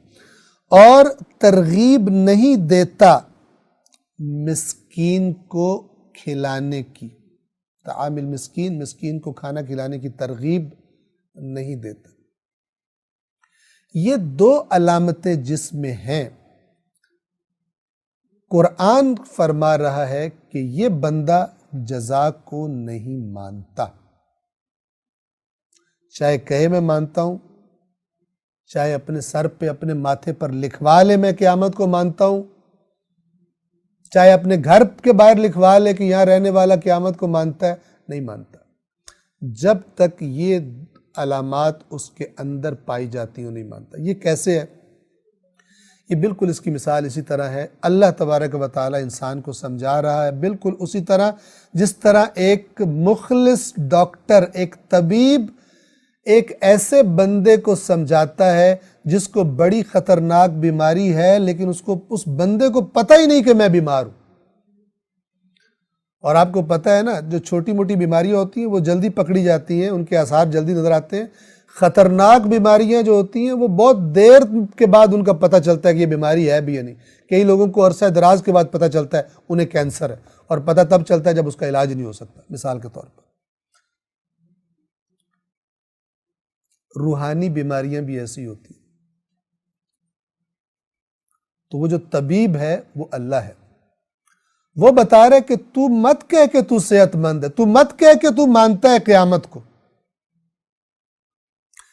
اور ترغیب نہیں دیتا مسکین کو کھلانے کی۔ طعام المسکین، مسکین کو کھانا کھلانے کی ترغیب نہیں دیتا۔ یہ دو علامتیں جس میں ہیں، قرآن فرما رہا ہے کہ یہ بندہ جزا کو نہیں مانتا، چاہے کہے میں مانتا ہوں، چاہے اپنے سر پہ اپنے ماتھے پر لکھوا لے میں قیامت کو مانتا ہوں، چاہے اپنے گھر کے باہر لکھوا لے کہ یہاں رہنے والا قیامت کو مانتا ہے، نہیں مانتا۔ جب تک یہ علامات اس کے اندر پائی جاتی ہوں نہیں مانتا۔ یہ کیسے ہے؟ یہ بالکل اس کی مثال اسی طرح ہے. اللہ تبارک و تعالی انسان کو سمجھا رہا ہے بالکل اسی طرح جس طرح ایک مخلص ڈاکٹر، ایک طبیب ایک ایسے بندے کو سمجھاتا ہے جس کو بڑی خطرناک بیماری ہے لیکن اس بندے کو پتہ ہی نہیں کہ میں بیمار ہوں. اور آپ کو پتہ ہے نا، جو چھوٹی موٹی بیماریاں ہوتی ہیں وہ جلدی پکڑی جاتی ہیں، ان کے آثار جلدی نظر آتے ہیں. خطرناک بیماریاں جو ہوتی ہیں وہ بہت دیر کے بعد ان کا پتہ چلتا ہے کہ یہ بیماری ہے بھی یا نہیں. کئی لوگوں کو عرصہ دراز کے بعد پتہ چلتا ہے انہیں کینسر ہے، اور پتہ تب چلتا ہے جب اس کا علاج نہیں ہو سکتا. مثال کے طور پر روحانی بیماریاں بھی ایسی ہوتی ہیں. تو وہ جو طبیب ہے وہ اللہ ہے. وہ بتا رہے کہ تو مت کہہ کہ تو صحت مند ہے، تو مت کہہ کہ تو مانتا ہے قیامت کو.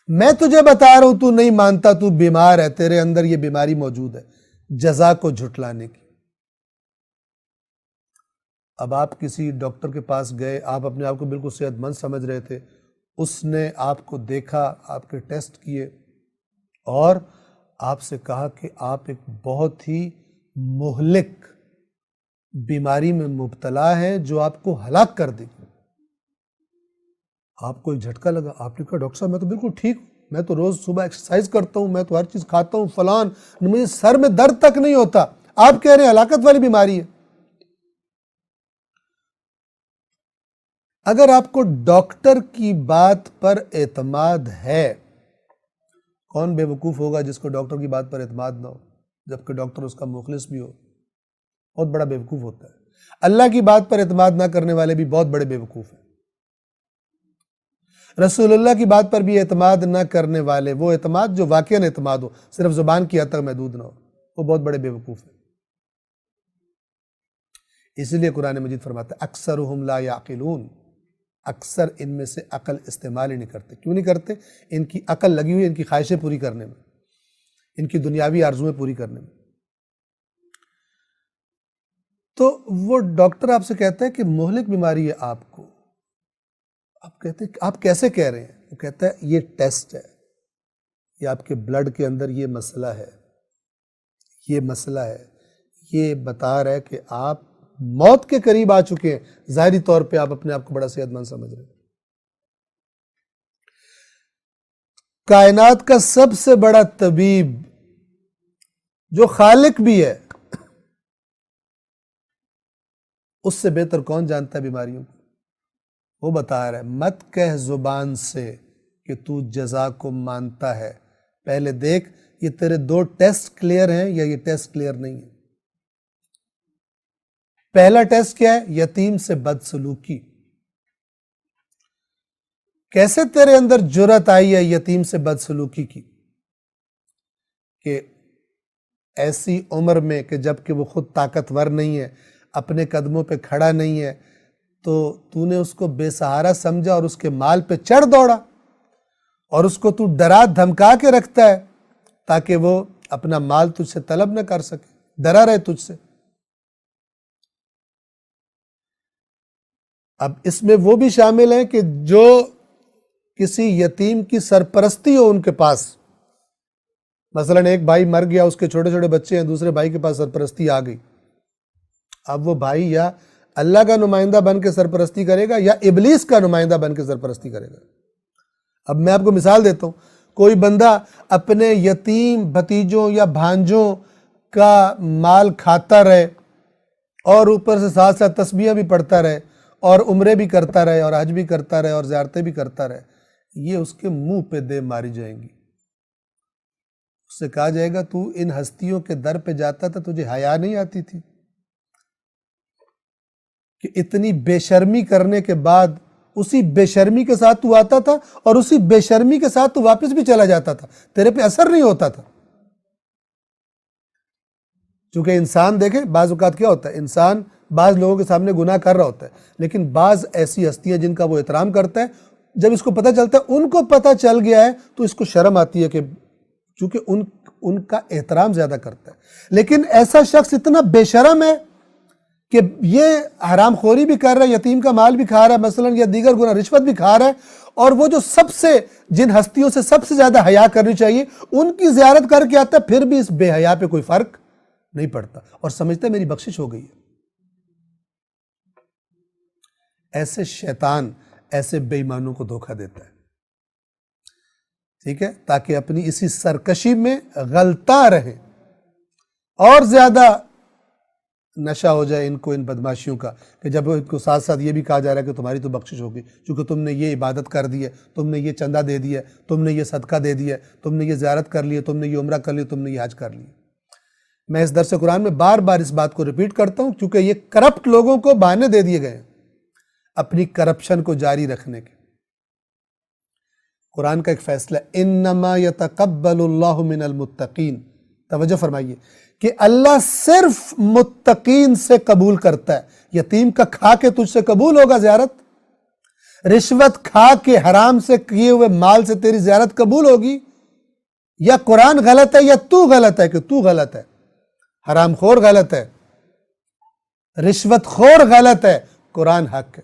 میں تجھے بتا رہا ہوں تو نہیں مانتا، تو بیمار ہے، تیرے اندر یہ بیماری موجود ہے جزا کو جھٹلانے کی. اب آپ کسی ڈاکٹر کے پاس گئے، آپ اپنے آپ کو بالکل صحت مند سمجھ رہے تھے، اس نے آپ کو دیکھا، آپ کے ٹیسٹ کیے اور آپ سے کہا کہ آپ ایک بہت ہی مہلک بیماری میں مبتلا ہیں جو آپ کو ہلاک کر دے گی. آپ کو ایک جھٹکا لگا. آپ نے کہا ڈاکٹر صاحب میں تو بالکل ٹھیک ہوں، میں تو روز صبح ایکسرسائز کرتا ہوں، میں تو ہر چیز کھاتا ہوں فلان، مجھے سر میں درد تک نہیں ہوتا. آپ کہہ رہے ہیں ہلاکت والی بیماری ہے. اگر آپ کو ڈاکٹر کی بات پر اعتماد ہے، کون بے وقوف ہوگا جس کو ڈاکٹر کی بات پر اعتماد نہ ہو، جبکہ ڈاکٹر اس کا مخلص بھی ہو؟ بہت بڑا بے وقوف ہوتا ہے. اللہ کی بات پر اعتماد نہ کرنے والے بھی بہت بڑے بے وقوف ہیں. رسول اللہ کی بات پر بھی اعتماد نہ کرنے والے، وہ اعتماد جو واقعاً اعتماد ہو، صرف زبان کی حد تک محدود نہ ہو، وہ بہت بڑے بے وقوف ہیں. اسی لیے قرآن مجید فرماتا ہے اکثرہم لا یعقلون، اکثر ان میں سے عقل استعمال ہی نہیں کرتے. کیوں نہیں کرتے؟ ان کی عقل لگی ہوئی ان کی خواہشیں پوری کرنے میں، ان کی دنیاوی آرزویں پوری کرنے میں. تو وہ ڈاکٹر آپ سے کہتا ہے کہ مہلک بیماری ہے آپ کو. آپ کہتے ہیں آپ کیسے کہہ رہے ہیں؟ وہ کہتا ہے یہ ٹیسٹ ہے، یہ آپ کے بلڈ کے اندر یہ مسئلہ ہے، یہ مسئلہ ہے، یہ بتا رہا ہے کہ آپ موت کے قریب آ چکے ہیں. ظاہری طور پہ آپ اپنے آپ کو بڑا صحت مند سمجھ رہے ہیں. کائنات کا سب سے بڑا طبیب جو خالق بھی ہے، اس سے بہتر کون جانتا ہے بیماریوں کو؟ وہ بتا رہا ہے مت کہہ زبان سے کہ تو جزا کو مانتا ہے، پہلے دیکھ یہ تیرے 2 ٹیسٹ کلیئر ہیں یا یہ ٹیسٹ کلیئر نہیں ہے. پہلا ٹیسٹ کیا ہے؟ یتیم سے بدسلوکی. کیسے تیرے اندر جرأت آئی ہے یتیم سے بدسلوکی کی؟ کہ ایسی عمر میں کہ جب کہ وہ خود طاقتور نہیں ہے، اپنے قدموں پہ کھڑا نہیں ہے، تو نے اس کو بے سہارا سمجھا اور اس کے مال پہ چڑھ دوڑا، اور اس کو تو ڈرا دھمکا کے رکھتا ہے تاکہ وہ اپنا مال تجھ سے طلب نہ کر سکے، ڈرا رہے تجھ سے. اب اس میں وہ بھی شامل ہیں کہ جو کسی یتیم کی سرپرستی ہو ان کے پاس. مثلا ایک بھائی مر گیا، اس کے چھوٹے چھوٹے بچے ہیں، دوسرے بھائی کے پاس سرپرستی آ گئی. اب وہ بھائی یا اللہ کا نمائندہ بن کے سرپرستی کرے گا یا ابلیس کا نمائندہ بن کے سرپرستی کرے گا. اب میں آپ کو مثال دیتا ہوں. کوئی بندہ اپنے یتیم بھتیجوں یا بھانجوں کا مال کھاتا رہے اور اوپر سے ساتھ ساتھ تسبیحیں بھی پڑھتا رہے اور عمرے بھی کرتا رہے اور حج بھی کرتا رہے اور زیارتیں بھی کرتا رہے، یہ اس کے منہ پہ دے ماری جائیں گی. اس سے کہا جائے گا تو ان ہستیوں کے در پہ جاتا تھا، تجھے حیا نہیں آتی تھی کہ اتنی بے شرمی کرنے کے بعد اسی بے شرمی کے ساتھ تو آتا تھا اور اسی بے شرمی کے ساتھ تو واپس بھی چلا جاتا تھا، تیرے پہ اثر نہیں ہوتا تھا. چونکہ انسان دیکھیں بعض اوقات کیا ہوتا ہے، انسان بعض لوگوں کے سامنے گناہ کر رہا ہوتا ہے، لیکن بعض ایسی ہستیاں جن کا وہ احترام کرتا ہے، جب اس کو پتہ چلتا ہے، ان کو پتہ چل گیا ہے تو اس کو شرم آتی ہے کہ چونکہ ان کا احترام زیادہ کرتا ہے. لیکن ایسا شخص اتنا بے شرم ہے کہ یہ حرام خوری بھی کر رہا ہے، یتیم کا مال بھی کھا رہا ہے مثلا، یا دیگر گناہ، رشوت بھی کھا رہا ہے، اور وہ جو جن ہستیوں سے سب سے زیادہ حیا کرنی چاہیے ان کی زیارت کر کے آتا ہے، پھر بھی اس بے حیا پہ کوئی فرق نہیں پڑتا اور سمجھتا ہے میری بخشش ہو گئی ہے۔ ایسے شیطان ایسے بے ایمانوں کو دھوکہ دیتا ہے، ٹھیک ہے، تاکہ اپنی اسی سرکشی میں غلطاں رہیں اور زیادہ نشہ ہو جائے ان کو، ان بدماشیوں کا، کہ جب ان کو ساتھ ساتھ یہ بھی کہا جا رہا ہے کہ تمہاری تو بخشش ہوگی چونکہ تم نے یہ عبادت کر دی ہے، تم نے یہ چندہ دے دیا ہے، تم نے یہ صدقہ دے دیا ہے، تم نے یہ زیارت کر لی ہے، تم نے یہ عمرہ کر لی، تم نے یہ حج کر لی۔ میں اس درس قرآن میں بار بار اس بات کو ریپیٹ کرتا ہوں کیونکہ یہ کرپٹ لوگوں کو بہانے دے دیے گئے ہیں اپنی کرپشن کو جاری رکھنے کے۔ قرآن کا ایک فیصلہ ہے، انما یتقبل اللہ من المتقین، توجہ فرمائیے کہ اللہ صرف متقین سے قبول کرتا ہے۔ یتیم کا کھا کے تجھ سے قبول ہوگا زیارت؟ رشوت کھا کے حرام سے کیے ہوئے مال سے تیری زیارت قبول ہوگی؟ یا قرآن غلط ہے یا تو غلط ہے کہ تو غلط ہے، حرام خور غلط ہے، رشوت خور غلط ہے، قرآن حق ہے۔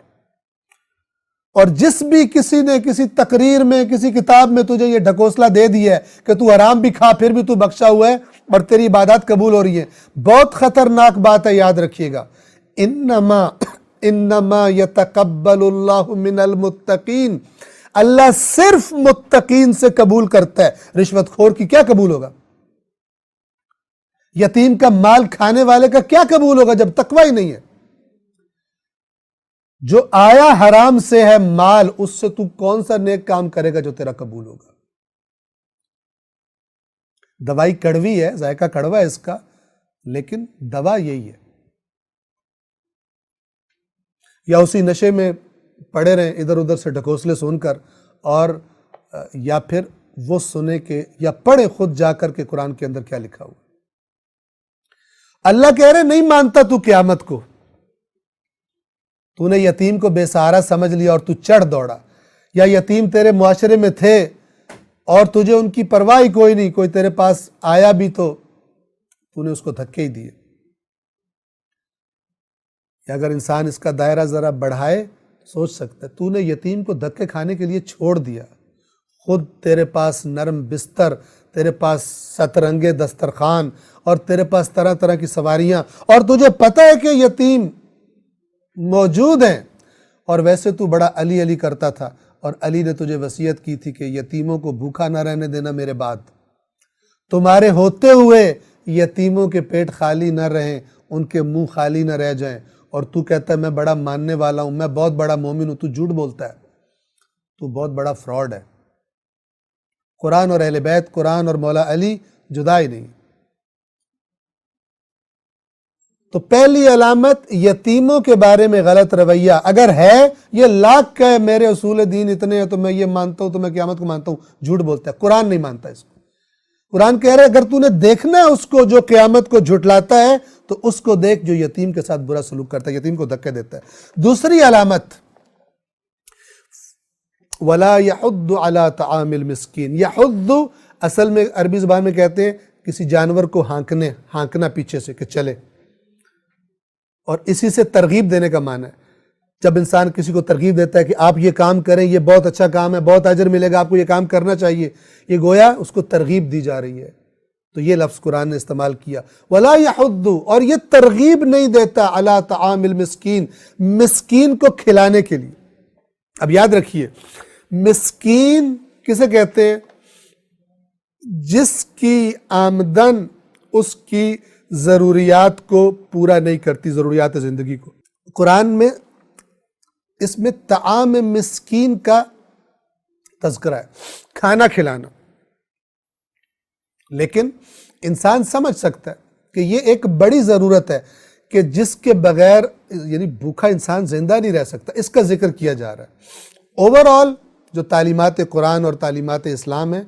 اور جس بھی کسی نے کسی تقریر میں کسی کتاب میں تجھے یہ ڈھکوسلا دے دیا ہے کہ تو حرام بھی کھا پھر بھی تو بخشا ہوا ہے اور تیری عبادات قبول ہو رہی ہیں، بہت خطرناک بات ہے، یاد رکھیے گا۔ انما یتقبل اللہ من المتقین، اللہ صرف متقین سے قبول کرتا ہے، رشوت خور کی کیا قبول ہوگا؟ یتیم کا مال کھانے والے کا کیا قبول ہوگا جب تقوی ہی نہیں ہے؟ جو آیا حرام سے ہے مال، اس سے تو کون سا نیک کام کرے گا جو تیرا قبول ہوگا؟ دوائی کڑوی ہے، ذائقہ کڑوا ہے اس کا، لیکن دوا یہی ہے۔ یا اسی نشے میں پڑے رہیں ادھر ادھر سے ڈھکوسلے سن کر، اور یا پھر وہ سنے کہ یا پڑھیں خود جا کر کے قرآن کے اندر کیا لکھا ہوا۔ اللہ کہہ رہے نہیں مانتا تو قیامت کو، تو نے یتیم کو بے سہارا سمجھ لیا اور تو چڑھ دوڑا، یا یتیم تیرے معاشرے میں تھے اور تجھے ان کی پرواہ کوئی نہیں، کوئی تیرے پاس آیا بھی تو نے اس کو دھکے ہی دیے۔ یا اگر انسان اس کا دائرہ ذرا بڑھائے سوچ سکتا ہے، تو نے یتیم کو دھکے کھانے کے لیے چھوڑ دیا، خود تیرے پاس نرم بستر، تیرے پاس سترنگے دسترخوان اور تیرے پاس طرح طرح کی سواریاں، اور تجھے پتہ ہے کہ یتیم موجود ہیں، اور ویسے تو بڑا علی علی کرتا تھا، اور علی نے تجھے وصیت کی تھی کہ یتیموں کو بھوکا نہ رہنے دینا میرے بعد، تمہارے ہوتے ہوئے یتیموں کے پیٹ خالی نہ رہیں، ان کے منہ خالی نہ رہ جائیں، اور تو کہتا ہے میں بڑا ماننے والا ہوں، میں بہت بڑا مومن ہوں، تو جھوٹ بولتا ہے، تو بہت بڑا فراڈ ہے۔ قرآن اور اہل بیت، قرآن اور مولا علی جدا ہی نہیں۔ تو پہلی علامت یتیموں کے بارے میں غلط رویہ اگر ہے، یہ لاکھ کہ میرے اصول دین اتنے ہیں تو میں یہ مانتا ہوں تو میں قیامت کو مانتا ہوں، جھوٹ بولتا ہے، قرآن نہیں مانتا اس کو۔ قرآن کہہ رہا ہے اگر تو نے دیکھنا ہے اس کو جو قیامت کو جھٹلاتا ہے تو اس کو دیکھ جو یتیم کے ساتھ برا سلوک کرتا ہے، یتیم کو دھکے دیتا ہے۔ دوسری علامت، وَلَا يَحُضُّ عَلَىٰ طَعَامِ الْمِسْكِينِ، يَحُضُّ اصل میں عربی زبان میں کہتے ہیں کسی جانور کو ہانکنا پیچھے سے کہ چلے، اور اسی سے ترغیب دینے کا معنی ہے۔ جب انسان کسی کو ترغیب دیتا ہے کہ آپ یہ کام کریں، یہ بہت اچھا کام ہے، بہت اجر ملے گا، آپ کو یہ کام کرنا چاہیے، یہ گویا اس کو ترغیب دی جا رہی ہے، تو یہ لفظ قرآن نے استعمال کیا، وَلَا يَحُضُّ، اور یہ ترغیب نہیں دیتا عَلَىٰ طَعَامِ الْمِسْكِينِ، مسکین کو کھلانے کے لیے۔ اب یاد رکھیے، مسکین کسے کہتے ہیں؟ جس کی آمدن اس کی ضروریات کو پورا نہیں کرتی، ضروریات زندگی کو۔ قرآن میں اس میں طعام مسکین کا تذکرہ ہے، کھانا کھلانا، لیکن انسان سمجھ سکتا ہے کہ یہ ایک بڑی ضرورت ہے کہ جس کے بغیر یعنی بھوکا انسان زندہ نہیں رہ سکتا، اس کا ذکر کیا جا رہا ہے۔ اوورآل جو تعلیمات قرآن اور تعلیمات اسلام ہیں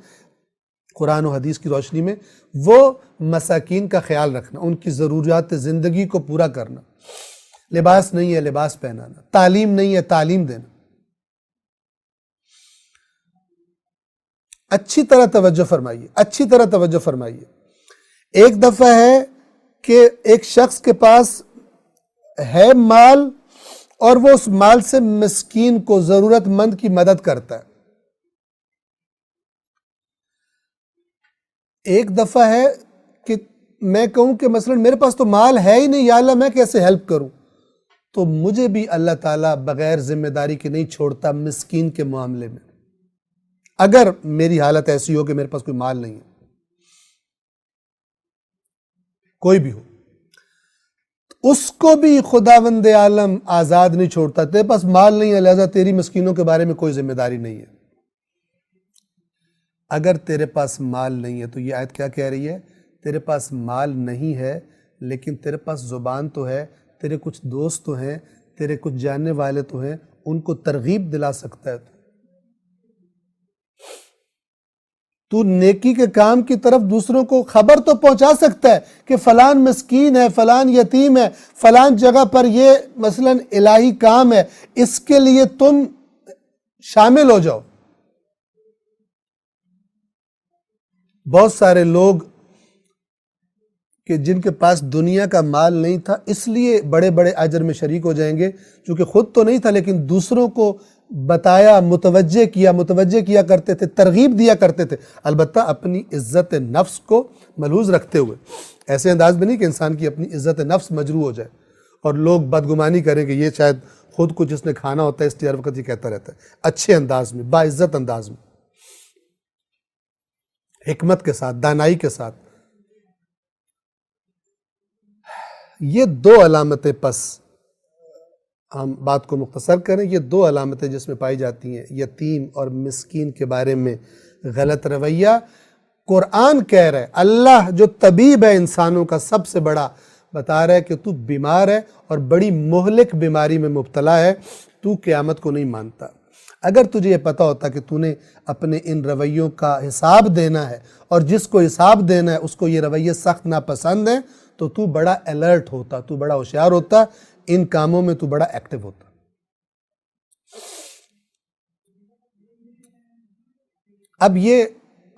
قرآن و حدیث کی روشنی میں، وہ مساکین کا خیال رکھنا، ان کی ضروریات زندگی کو پورا کرنا، لباس نہیں ہے لباس پہنانا، تعلیم نہیں ہے تعلیم دینا۔ اچھی طرح توجہ فرمائیے، اچھی طرح توجہ فرمائیے۔ ایک دفعہ ہے کہ ایک شخص کے پاس ہے مال اور وہ اس مال سے مسکین کو، ضرورت مند کی مدد کرتا ہے، ایک دفعہ ہے کہ میں کہوں کہ مثلا میرے پاس تو مال ہے ہی نہیں، یا اللہ میں کیسے ہیلپ کروں، تو مجھے بھی اللہ تعالیٰ بغیر ذمہ داری کے نہیں چھوڑتا مسکین کے معاملے میں، اگر میری حالت ایسی ہو کہ میرے پاس کوئی مال نہیں ہے، کوئی بھی ہو، اس کو بھی خداوند عالم آزاد نہیں چھوڑتا۔ تیرے پاس مال نہیں ہے لہذا تیری مسکینوں کے بارے میں کوئی ذمہ داری نہیں ہے۔ اگر تیرے پاس مال نہیں ہے تو یہ آیت کیا کہہ رہی ہے؟ تیرے پاس مال نہیں ہے لیکن تیرے پاس زبان تو ہے، تیرے کچھ دوست تو ہیں، تیرے کچھ جاننے والے تو ہیں، ان کو ترغیب دلا سکتا ہے تو نیکی کے کام کی طرف دوسروں کو خبر تو پہنچا سکتا ہے کہ فلان مسکین ہے، فلان یتیم ہے، فلان جگہ پر یہ مثلا الہی کام ہے، اس کے لیے تم شامل ہو جاؤ۔ بہت سارے لوگ کہ جن کے پاس دنیا کا مال نہیں تھا اس لیے بڑے بڑے اجر میں شریک ہو جائیں گے، چونکہ خود تو نہیں تھا لیکن دوسروں کو بتایا، متوجہ کیا کرتے تھے، ترغیب دیا کرتے تھے، البتہ اپنی عزت نفس کو ملحوظ رکھتے ہوئے، ایسے انداز میں نہیں کہ انسان کی اپنی عزت نفس مجروح ہو جائے اور لوگ بدگمانی کریں کہ یہ شاید خود کچھ اس نے کھانا ہوتا ہے اس لیے ہر وقت یہ کہتا رہتا ہے، اچھے انداز میں، باعزت انداز میں، حکمت کے ساتھ، دانائی کے ساتھ۔ یہ دو علامتیں، پس ہم بات کو مختصر کریں، یہ دو علامتیں جس میں پائی جاتی ہیں یتیم اور مسکین کے بارے میں غلط رویہ۔ قرآن کہہ رہا ہے، اللہ جو طبیب ہے انسانوں کا سب سے بڑا، بتا رہا ہے کہ تو بیمار ہے اور بڑی مہلک بیماری میں مبتلا ہے، تو قیامت کو نہیں مانتا۔ اگر تجھے یہ پتا ہوتا کہ تو نے اپنے ان رویوں کا حساب دینا ہے اور جس کو حساب دینا ہے اس کو یہ رویے سخت ناپسند ہیں، تو بڑا الرٹ ہوتا، تو بڑا ہوشیار ہوتا، ان کاموں میں تو بڑا ایکٹیو ہوتا۔ اب یہ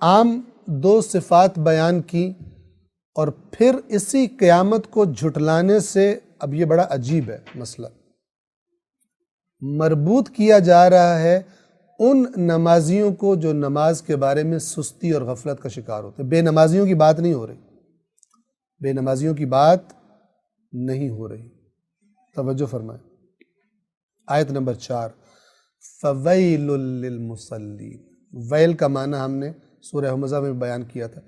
عام دو صفات بیان کی اور پھر اسی قیامت کو جھٹلانے سے اب یہ بڑا عجیب ہے مسئلہ، مربوط کیا جا رہا ہے ان نمازیوں کو جو نماز کے بارے میں سستی اور غفلت کا شکار ہوتے ہیں۔ بے نمازیوں کی بات نہیں ہو رہی، بے نمازیوں کی بات نہیں ہو رہی، توجہ فرمائیں۔ آیت نمبر 4، فَوَيْلٌ لِّلْمُصَلِّينَ، ویل کا معنی ہم نے سورہ حمزہ میں بیان کیا تھا۔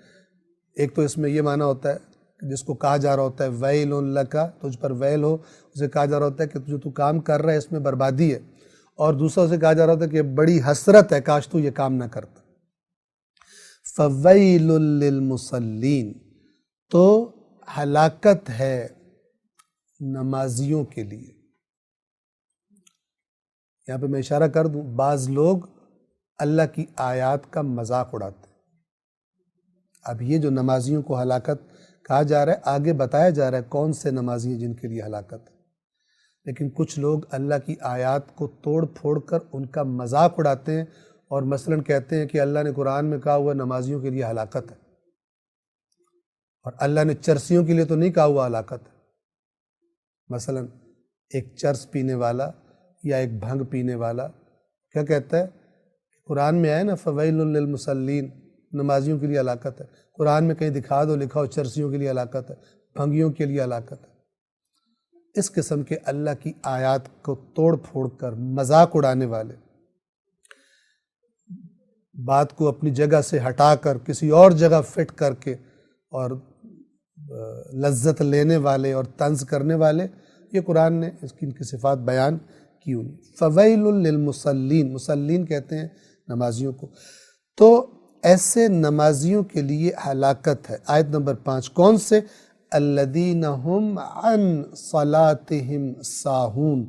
ایک تو اس میں یہ معنی ہوتا ہے جس کو کہا جا رہا ہوتا ہے ویل لک، تجھ پر ویل ہو، اسے کہا جا رہا ہوتا ہے کہ جو تو کام کر رہا ہے اس میں بربادی ہے، اور دوسرا اسے کہا جا رہا ہوتا ہے کہ بڑی حسرت ہے کاش تو یہ کام نہ کرتا۔ فَوَيْلٌ لِّلْمُصَلِّينَ، تو ہلاکت ہے نمازیوں کے لیے۔ یہاں پہ میں اشارہ کر دوں، بعض لوگ اللہ کی آیات کا مذاق اڑاتے ہیں۔ اب یہ جو نمازیوں کو ہلاکت کہا جا رہا ہے، آگے بتایا جا رہا ہے کون سے نمازی ہیں جن کے لیے ہلاکت ہے، لیکن کچھ لوگ اللہ کی آیات کو توڑ پھوڑ کر ان کا مذاق اڑاتے ہیں اور مثلاً کہتے ہیں کہ اللہ نے قرآن میں کہا ہوا نمازیوں کے لیے ہلاکت ہے، اور اللہ نے چرسیوں کے لیے تو نہیں کہا ہوا ہلاکت ہے۔ مثلاً ایک چرس پینے والا یا ایک بھنگ پینے والا کیا کہتا ہے؟ قرآن میں آئے نا فَوَيْلٌ لِّلْمُصَلِّينَ، نمازیوں کے لیے ہلاکت ہے۔ قرآن میں کہیں دکھا دو، لکھا ہو چرسیوں کے لیے ہلاکت ہے، بھنگیوں کے لیے ہلاکت ہے۔ اس قسم کے اللہ کی آیات کو توڑ پھوڑ کر مذاق اڑانے والے، بات کو اپنی جگہ سے ہٹا کر کسی اور جگہ فٹ کر کے اور لذت لینے والے اور طنز کرنے والے، یہ قرآن نے اس کی ان کی صفات بیان کی ہوئی۔ فَوَيْلٌ لِّلْمُصَلِّينَ، مصلین کہتے ہیں نمازیوں کو، تو ایسے نمازیوں کے لیے ہلاکت ہے۔ آیت نمبر 5، کون سے؟ الَّذِينَ هُمْ عَنْ صَلَاتِهِمْ سَاهُونَ،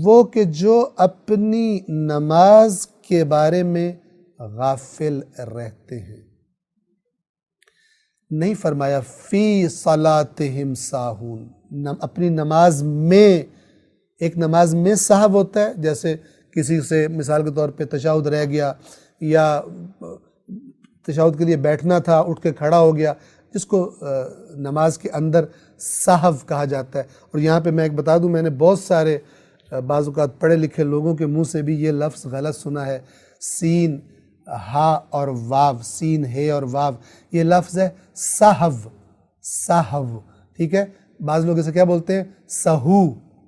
وہ کہ جو اپنی نماز کے بارے میں غافل رہتے ہیں۔ نہیں فرمایا فی صلاتہم ساہون، اپنی نماز میں، ایک نماز میں سہو ہوتا ہے، جیسے کسی سے مثال کے طور پہ تشہد رہ گیا یا تشہد کے لیے بیٹھنا تھا اٹھ کے کھڑا ہو گیا، جس کو نماز کے اندر سہو کہا جاتا ہے۔ اور یہاں پہ میں ایک بتا دوں، میں نے بہت سارے بعض اوقات پڑھے لکھے لوگوں کے منہ سے بھی یہ لفظ غلط سنا ہے، سین ہا اور واو، سین ہے اور واو، یہ لفظ ہے سہو، سہو، ٹھیک ہے؟ بعض لوگ اسے کیا بولتے ہیں؟ سہو،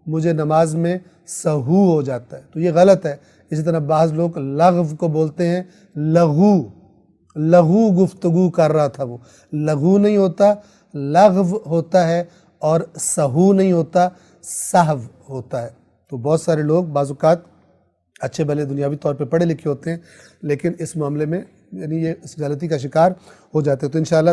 مجھے نماز میں سہو ہو جاتا ہے، تو یہ غلط ہے۔ اسی طرح بعض لوگ لغو کو بولتے ہیں لغو، لغو گفتگو کر رہا تھا، وہ لغو نہیں ہوتا، لغو ہوتا ہے، اور سہو نہیں ہوتا، سہو ہوتا ہے۔ تو بہت سارے لوگ بعض اوقات اچھے بھلے دنیاوی طور پہ پڑھے لکھے ہوتے ہیں، لیکن اس معاملے میں یعنی یہ اس غلطی کا شکار ہو جاتے ہیں، تو انشاءاللہ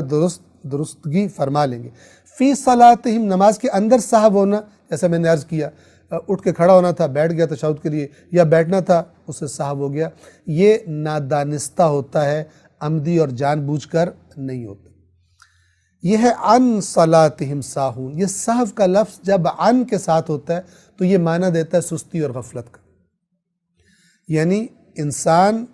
درستگی فرما لیں گے۔ فی صلاتہم، نماز کے اندر سہو ہونا، جیسا میں نے عرض کیا، اٹھ کے کھڑا ہونا تھا، بیٹھ گیا تشہد کے لیے، یا بیٹھنا تھا اس سے سہو ہو گیا، یہ نادانستہ ہوتا ہے، عمدی اور جان بوجھ کر نہیں ہوتا۔ یہ ہے عن صلاتہم ساہون، یہ سہو کا لفظ جب عن کے ساتھ ہوتا ہے تو یہ معنی دیتا ہے سستی اور غفلت کا، یعنی انسان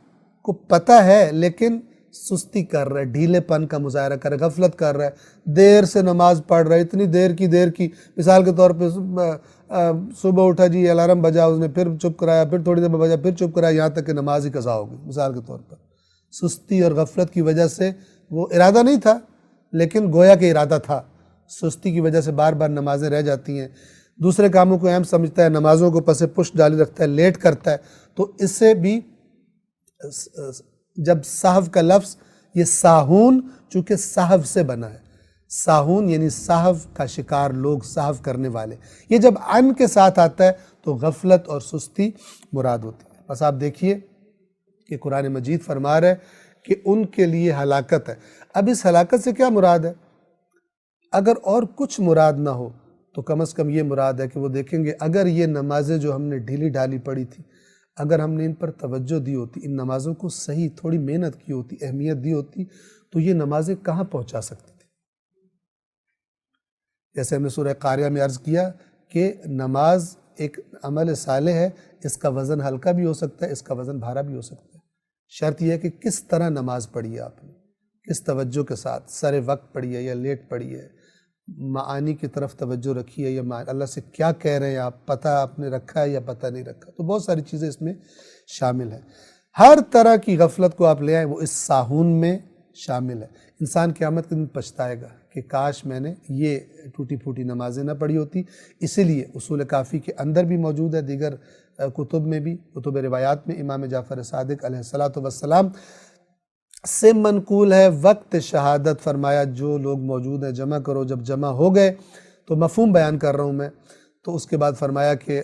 کو پتہ ہے لیکن سستی کر رہا ہے، ڈھیلے پن کا مظاہرہ کر رہا ہے، غفلت کر رہا ہے، دیر سے نماز پڑھ رہا ہے، اتنی دیر کی، مثال کے طور پہ صبح اٹھا جی، الارم بجا، اس نے پھر چپ کرایا، پھر تھوڑی دیر بجا، پھر چپ کرایا، یہاں تک کہ نماز ہی قضا ہو گئی، مثال کے طور پر۔ سستی اور غفلت کی وجہ سے، وہ ارادہ نہیں تھا لیکن گویا کہ ارادہ تھا، سستی کی وجہ سے بار بار نمازیں رہ جاتی ہیں، دوسرے کاموں کو اہم سمجھتا ہے، نمازوں کو پس پش ڈالی رکھتا ہے، لیٹ کرتا ہے، تو اس سے بھی جب سہو کا لفظ، یہ ساہون چونکہ سہو سے بنا ہے، ساہون یعنی سہو کا شکار لوگ، سہو کرنے والے، یہ جب عن کے ساتھ آتا ہے تو غفلت اور سستی مراد ہوتی ہے۔ بس آپ دیکھیے کہ قرآن مجید فرما رہا ہے کہ ان کے لیے ہلاکت ہے۔ اب اس ہلاکت سے کیا مراد ہے؟ اگر اور کچھ مراد نہ ہو تو کم از کم یہ مراد ہے کہ وہ دیکھیں گے اگر یہ نمازیں جو ہم نے ڈھیلی ڈھالی پڑھی تھی، اگر ہم نے ان پر توجہ دی ہوتی، ان نمازوں کو صحیح تھوڑی محنت کی ہوتی، اہمیت دی ہوتی، تو یہ نمازیں کہاں پہنچا سکتی تھی۔ جیسے ہم نے سورہ قاریہ میں عرض کیا کہ نماز ایک عمل صالح ہے، اس کا وزن ہلکا بھی ہو سکتا ہے، اس کا وزن بھارا بھی ہو سکتا ہے۔ شرط یہ ہے کہ کس طرح نماز پڑھی ہے آپ نے، کس توجہ کے ساتھ، سر وقت پڑھی ہے یا لیٹ پڑھی ہے، معانی کی طرف توجہ رکھی ہے یا اللہ سے کیا کہہ رہے ہیں آپ، پتہ آپ نے رکھا ہے یا پتہ نہیں رکھا، تو بہت ساری چیزیں اس میں شامل ہیں۔ ہر طرح کی غفلت کو آپ لے آئیں، وہ اس ساہون میں شامل ہے۔ انسان قیامت کے دن پچھتائے گا کہ کاش میں نے یہ ٹوٹی پھوٹی نمازیں نہ پڑھی ہوتی۔ اسی لیے اصول کافی کے اندر بھی موجود ہے، دیگر کتب میں بھی، کتب روایات میں امام جعفر صادق علیہ السلام سے منقول ہے، وقت شہادت فرمایا جو لوگ موجود ہیں جمع کرو، جب جمع ہو گئے تو مفہوم بیان کر رہا ہوں میں، تو اس کے بعد فرمایا کہ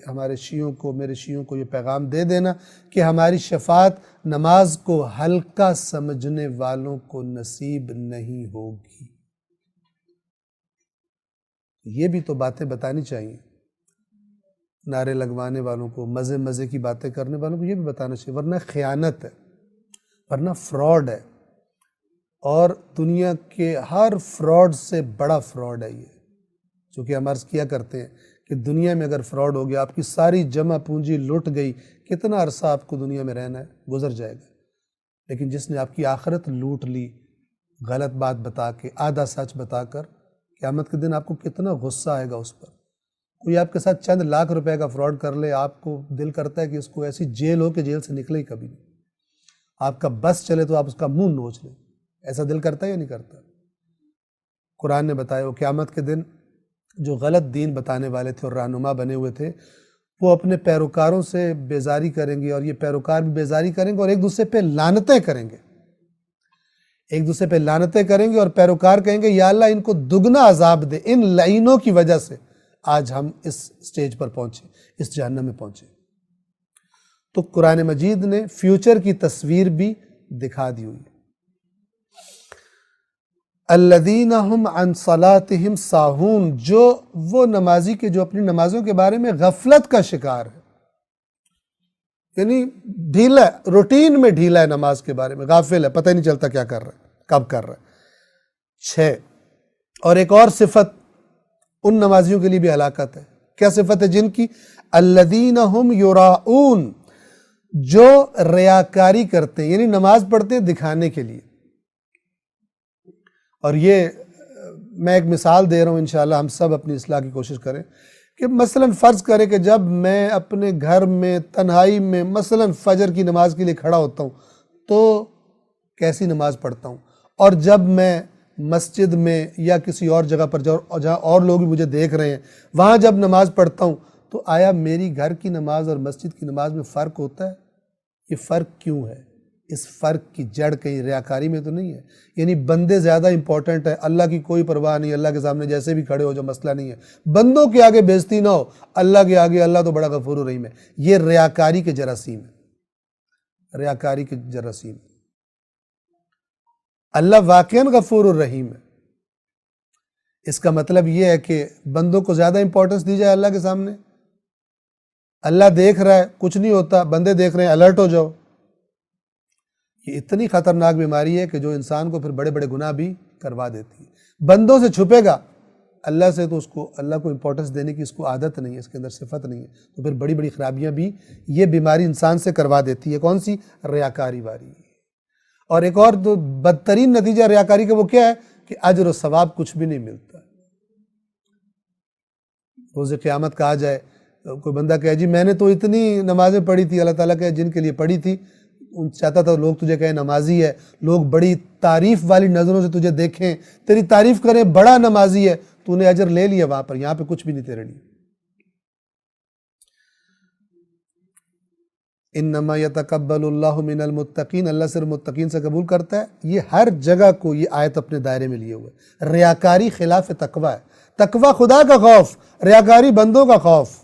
ہمارے شیعوں کو یہ پیغام دے دینا کہ ہماری شفاعت نماز کو ہلکا سمجھنے والوں کو نصیب نہیں ہوگی۔ یہ بھی تو باتیں بتانی چاہیے، نعرے لگوانے والوں کو، مزے کی باتیں کرنے والوں کو یہ بھی بتانا چاہیے، ورنہ خیانت ہے، ورنہ فراڈ ہے، اور دنیا کے ہر فراڈ سے بڑا فراڈ ہے یہ، چونکہ ہم عرض کیا کرتے ہیں کہ دنیا میں اگر فراڈ ہو گیا، آپ کی ساری جمع پونجی لٹ گئی، کتنا عرصہ آپ کو دنیا میں رہنا ہے، گزر جائے گا، لیکن جس نے آپ کی آخرت لوٹ لی، غلط بات بتا کے، آدھا سچ بتا کر، قیامت کے دن آپ کو کتنا غصہ آئے گا اس پر۔ کوئی آپ کے ساتھ چند لاکھ روپے کا فراڈ کر لے، آپ کو دل کرتا ہے کہ اس کو ایسی جیل ہو کہ جیل سے نکلے ہی کبھی نہیں، آپ کا بس چلے تو آپ اس کا منہ نوچ لیں، ایسا دل کرتا ہے یا نہیں کرتا؟ قرآن نے بتایا وہ قیامت کے دن جو غلط دین بتانے والے تھے اور رہنما بنے ہوئے تھے، وہ اپنے پیروکاروں سے بیزاری کریں گے، اور یہ پیروکار بھی بیزاری کریں گے اور ایک دوسرے پہ لعنتیں کریں گے، ایک دوسرے پہ لعنتیں کریں گے، اور پیروکار کہیں گے یا اللہ ان کو دگنا عذاب دے، ان لعینوں کی وجہ سے آج ہم اس سٹیج پر پہنچے، اس جہنم میں پہنچے۔ تو قرآن مجید نے فیوچر کی تصویر بھی دکھا دی ہوئی ہے۔ الذین ہم عن صلاتہم ساہون، جو وہ نمازی کے جو اپنی نمازوں کے بارے میں غفلت کا شکار ہے، یعنی ڈھیلا ہے، روٹین میں ڈھیلا ہے، نماز کے بارے میں غافل ہے، پتہ ہی نہیں چلتا کیا کر رہا ہے، کب کر رہا ہے۔ 6 اور ایک اور صفت ان نمازیوں کے لیے بھی ہلاکت ہے۔ کیا صفت ہے جن کی؟ الذین ہم یراؤن، جو ریاکاری کرتے ہیں، یعنی نماز پڑھتے ہیں دکھانے کے لیے۔ اور یہ میں ایک مثال دے رہا ہوں، انشاءاللہ ہم سب اپنی اصلاح کی کوشش کریں کہ مثلا فرض کرے کہ جب میں اپنے گھر میں تنہائی میں مثلا فجر کی نماز کے لیے کھڑا ہوتا ہوں تو کیسی نماز پڑھتا ہوں، اور جب میں مسجد میں یا کسی اور جگہ پر جہاں اور لوگ بھی مجھے دیکھ رہے ہیں وہاں جب نماز پڑھتا ہوں تو آیا میری گھر کی نماز اور مسجد کی نماز میں فرق ہوتا ہے؟ یہ فرق کیوں ہے؟ اس فرق کی جڑ کہیں ریاکاری میں تو نہیں ہے؟ یعنی بندے زیادہ امپورٹنٹ ہے، اللہ کی کوئی پرواہ نہیں، اللہ کے سامنے جیسے بھی کھڑے ہو جو مسئلہ نہیں ہے، بندوں کے آگے بےزتی نہ ہو، اللہ کے آگے اللہ تو بڑا غفور و رحیم ہے۔ یہ ریاکاری کے جراثیم ہے، ریاکاری کے جراثیم۔ اللہ واقعاً غفور الرحیم ہے، اس کا مطلب یہ ہے کہ بندوں کو زیادہ امپورٹنس دی جائے اللہ کے سامنے؟ اللہ دیکھ رہا ہے کچھ نہیں ہوتا، بندے دیکھ رہے ہیں الرٹ ہو جاؤ۔ یہ اتنی خطرناک بیماری ہے کہ جو انسان کو پھر بڑے بڑے گناہ بھی کروا دیتی ہے۔ بندوں سے چھپے گا، اللہ سے تو اللہ کو امپورٹنس دینے کی اس کو عادت نہیں ہے، اس کے اندر صفت نہیں ہے، تو پھر بڑی بڑی خرابیاں بھی یہ بیماری انسان سے کروا دیتی ہے۔ کون سی؟ ریاکاری والی۔ اور ایک اور تو بدترین نتیجہ ریاکاری کا وہ کیا ہے کہ اجر و ثواب کچھ بھی نہیں ملتا۔ روز قیامت کہا جائے، کوئی بندہ کہے جی میں نے تو اتنی نمازیں پڑھی تھی، اللہ تعالیٰ کہے جن کے لیے پڑھی تھی چاہتا تھا لوگ تجھے کہیں نمازی ہے، لوگ بڑی تعریف والی نظروں سے تجھے دیکھیں، تیری تعریف کریں بڑا نمازی ہے، تو نے اجر لے لیا وہاں پر، یہاں پہ کچھ بھی نہیں تیرے لیے۔ انما یتقبل اللہ من المتقین، اللہ صرف متقین سے قبول کرتا ہے۔ یہ ہر جگہ کو یہ آیت اپنے دائرے میں لیے ہوئے۔ ریاکاری خلاف تقوی ہے، تقوی خدا کا خوف، ریاکاری بندوں کا خوف۔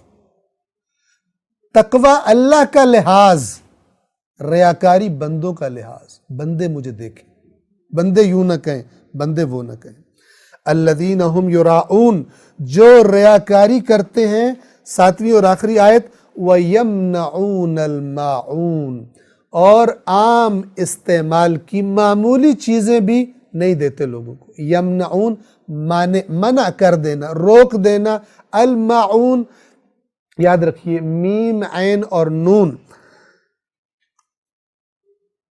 تقوی اللہ کا لحاظ، ریاکاری بندوں کا لحاظ، بندے مجھے دیکھیں، بندے یوں نہ کہیں، بندے وہ نہ کہیں۔ الذین ہم یراؤن، جو ریاکاری کرتے ہیں، ساتویں اور آخری آیت، وَيَمْنَعُونَ الْمَاعُونَ، اور عام استعمال کی معمولی چیزیں بھی نہیں دیتے لوگوں کو۔ یمنعون منع کر دینا، روک دینا۔ الماعون یاد رکھیے، میم عین اور نون،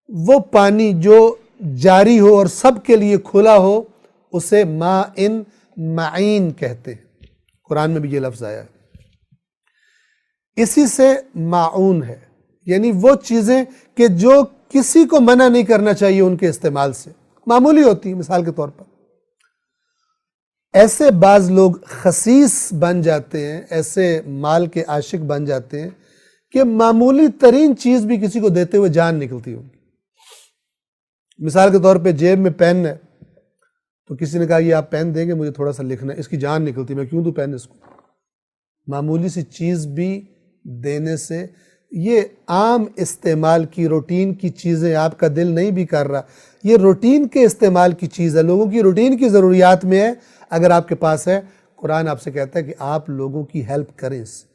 وہ پانی جو جاری ہو اور سب کے لیے کھلا ہو اسے مائن معین کہتے ہیں، قرآن میں بھی یہ لفظ آیا ہے۔ اسی سے معون ہے، یعنی وہ چیزیں کہ جو کسی کو منع نہیں کرنا چاہیے ان کے استعمال سے، معمولی ہوتی ہیں۔ مثال کے طور پر ایسے بعض لوگ خسیس بن جاتے ہیں، ایسے مال کے عاشق بن جاتے ہیں کہ معمولی ترین چیز بھی کسی کو دیتے ہوئے جان نکلتی ہوگی۔ مثال کے طور پہ جیب میں پین ہے تو کسی نے کہا یہ آپ پین دیں گے مجھے تھوڑا سا لکھنا ہے، اس کی جان نکلتی، میں کیوں دوں پین اس کو؟ معمولی سی چیز بھی دینے سے، یہ عام استعمال کی روٹین کی چیزیں آپ کا دل نہیں بھی کر رہا، یہ روٹین کے استعمال کی چیز ہے، لوگوں کی روٹین کی ضروریات میں ہے، اگر آپ کے پاس ہے، قرآن آپ سے کہتا ہے کہ آپ لوگوں کی ہیلپ کریں اس سے۔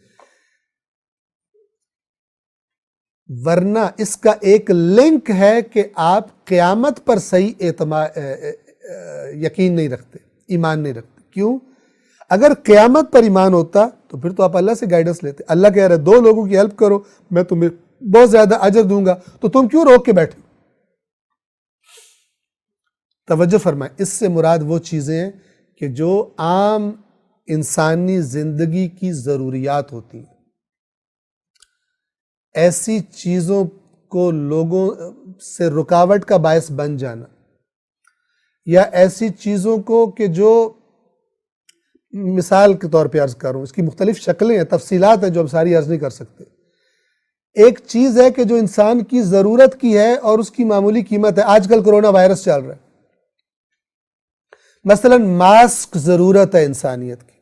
ورنہ اس کا ایک لنک ہے کہ آپ قیامت پر صحیح یقین نہیں رکھتے، ایمان نہیں رکھتے۔ کیوں؟ اگر قیامت پر ایمان ہوتا تو پھر تو آپ اللہ سے گائیڈنس لیتے۔ اللہ کہہ رہے دو لوگوں کی ہیلپ کرو میں تمہیں بہت زیادہ اجر دوں گا، تو تم کیوں روک کے بیٹھے؟ توجہ فرمائیں، اس سے مراد وہ چیزیں ہیں کہ جو عام انسانی زندگی کی ضروریات ہوتی ہیں، ایسی چیزوں کو لوگوں سے رکاوٹ کا باعث بن جانا، یا ایسی چیزوں کو کہ جو مثال کے طور پہ عرض کروں، اس کی مختلف شکلیں ہیں، تفصیلات ہیں جو ہم ساری عرض نہیں کر سکتے۔ ایک چیز ہے کہ جو انسان کی ضرورت کی ہے اور اس کی معمولی قیمت ہے۔ آج کل کرونا وائرس چل رہا ہے، مثلا ماسک ضرورت ہے انسانیت کی،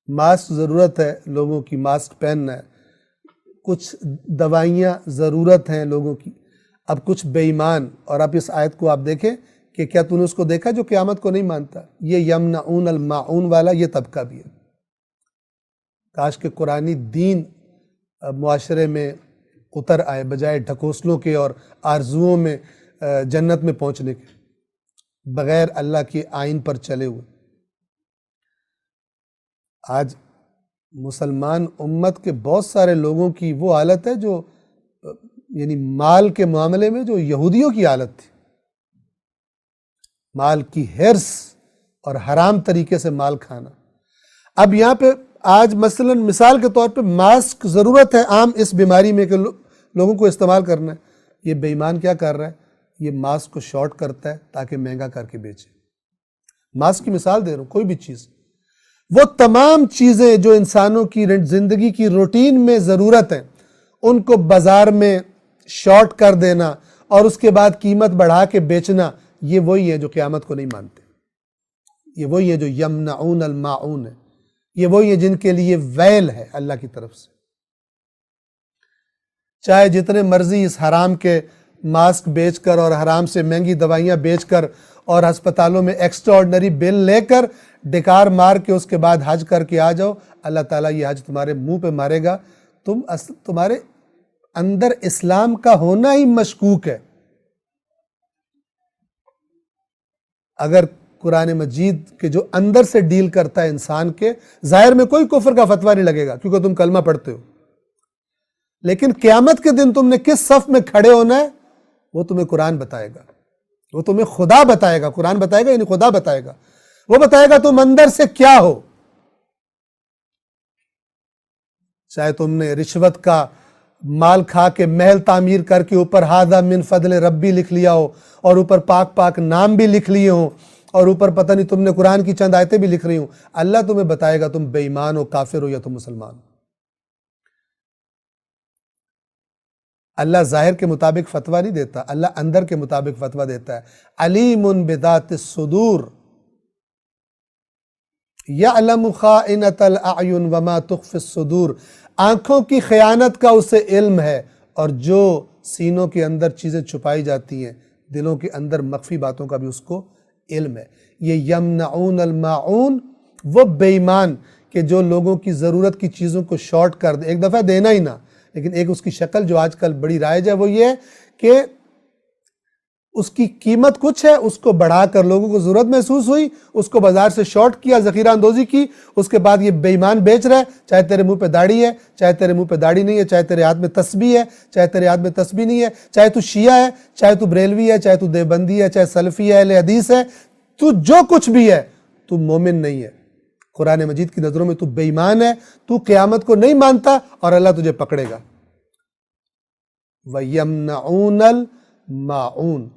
ماسک ضرورت ہے لوگوں کی، ماسک پہننا ہے۔ کچھ دوائیاں ضرورت ہیں لوگوں کی۔ اب کچھ بے ایمان، اور اب اس آیت کو آپ دیکھیں کہ کیا تو نے اس کو دیکھا جو قیامت کو نہیں مانتا؟ یہ یمنعون الماعون والا یہ طبقہ بھی ہے۔ کاش کہ قرآنی دین معاشرے میں اتر آئے، بجائے ڈھکوسلوں کے اور آرزوؤں میں جنت میں پہنچنے کے، بغیر اللہ کے آئین پر چلے ہوئے۔ آج مسلمان امت کے بہت سارے لوگوں کی وہ حالت ہے جو یعنی مال کے معاملے میں جو یہودیوں کی حالت تھی، مال کی حرص اور حرام طریقے سے مال کھانا۔ اب یہاں پہ آج مثلا مثال کے طور پہ ماسک ضرورت ہے عام اس بیماری میں کہ لوگوں کو استعمال کرنا ہے. یہ بے ایمان کیا کر رہا ہے؟ یہ ماسک کو شارٹ کرتا ہے تاکہ مہنگا کر کے بیچے. ماسک کی مثال دے رہا ہوں، کوئی بھی چیز، وہ تمام چیزیں جو انسانوں کی زندگی کی روٹین میں ضرورت ہیں ان کو بازار میں شارٹ کر دینا اور اس کے بعد قیمت بڑھا کے بیچنا، یہ وہی ہے جو قیامت کو نہیں مانتے. یہ وہی ہے جو یمنعون الماعون ہے. یہ وہی ہے جن کے لیے ویل ہے اللہ کی طرف سے. چاہے جتنے مرضی اس حرام کے ماسک بیچ کر اور حرام سے مہنگی دوائیاں بیچ کر اور ہسپتالوں میں ایکسٹرا آرڈنری بل لے کر ڈکار مار کے اس کے بعد حج کر کے آ جاؤ، اللہ تعالیٰ یہ حج تمہارے منہ پہ مارے گا. تمہارے اندر اسلام کا ہونا ہی مشکوک ہے. اگر قرآن مجید کے جو اندر سے ڈیل کرتا ہے انسان کے، ظاہر میں کوئی کفر کا فتویٰ نہیں لگے گا کیونکہ تم کلمہ پڑھتے ہو، لیکن قیامت کے دن تم نے کس صف میں کھڑے ہونا ہے وہ تمہیں قرآن بتائے گا، وہ تمہیں خدا بتائے گا. قرآن بتائے گا یعنی خدا بتائے گا. وہ بتائے گا تم اندر سے کیا ہو. چاہے تم نے رشوت کا مال کھا کے محل تعمیر کر کے اوپر ھذا من فضل ربی لکھ لیا ہو اور اوپر پاک پاک نام بھی لکھ لیے ہوں اور اوپر پتہ نہیں تم نے قرآن کی چند آیتیں بھی لکھ رہی ہوں، اللہ تمہیں بتائے گا تم بے ایمان ہو، کافر ہو یا تم مسلمان ہو. اللہ ظاہر کے مطابق فتویٰ نہیں دیتا، اللہ اندر کے مطابق فتویٰ دیتا ہے. علیم بذات الصدور یعلم خائنۃ الاعین وما تخفی الصدور. آنکھوں کی خیانت کا اسے علم ہے اور جو سینوں کے اندر چیزیں چھپائی جاتی ہیں، دلوں کے اندر مخفی باتوں کا بھی اس کو علم ہے. یہ یمنعون الماعون، وہ بے ایمان کہ جو لوگوں کی ضرورت کی چیزوں کو شارٹ کر دے، ایک دفعہ دینا ہی نہ، لیکن ایک اس کی شکل جو آج کل بڑی رائج ہے وہ یہ ہے کہ اس کی قیمت کچھ ہے، اس کو بڑھا کر لوگوں کو ضرورت محسوس ہوئی، اس کو بازار سے شارٹ کیا، ذخیرہ اندوزی کی، اس کے بعد یہ بے ایمان بیچ رہا ہے. چاہے تیرے منہ پہ داڑھی ہے، چاہے تیرے منہ پہ داڑھی نہیں ہے، چاہے تیرے ہاتھ میں تسبیح ہے، چاہے تیرے ہاتھ میں تسبیح نہیں ہے، چاہے تو شیعہ ہے، چاہے تو بریلوی ہے، چاہے تو دیوبندی ہے، چاہے سلفی ہے، اہل حدیث ہے، تو جو کچھ بھی ہے تو مومن نہیں ہے. قرآن مجید کی نظروں میں تو بے ایمان ہے، تو قیامت کو نہیں مانتا اور اللہ تجھے پکڑے گا. وَيَمْنَعُونَ الْمَاعُونَ.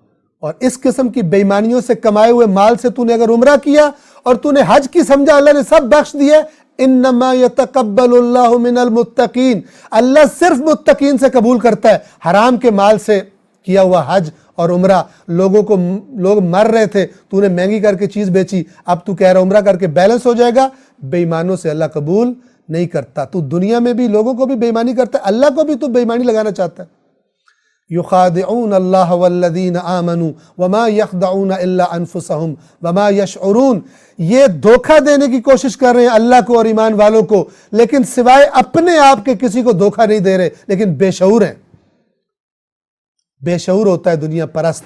اور اس قسم کی بے ایمانیوں سے کمائے ہوئے مال سے تو نے اگر عمرہ کیا اور تو نے حج کی سمجھا اللہ نے سب بخش دیے. انما يتقبل اللہ من المتقین، اللہ صرف متقین سے قبول کرتا ہے. حرام کے مال سے کیا ہوا حج اور عمرہ، لوگ مر رہے تھے، تو نے مہنگی کر کے چیز بیچی، اب تو کہہ رہا عمرہ کر کے بیلنس ہو جائے گا. بے ایمانوں سے اللہ قبول نہیں کرتا. تو دنیا میں بھی لوگوں کو بھی بے ایمانی کرتا ہے، اللہ کو بھی تو بے ایمانی لگانا چاہتا ہے. یخادعون اللہ والذین آمنوا وما یخدعون الا انفسهم وما یشعرون. یہ دھوکہ دینے کی کوشش کر رہے ہیں اللہ کو اور ایمان والوں کو، لیکن سوائے اپنے آپ کے کسی کو دھوکہ نہیں دے رہے، لیکن بے شعور ہیں. بے شعور ہوتا ہے دنیا پرست،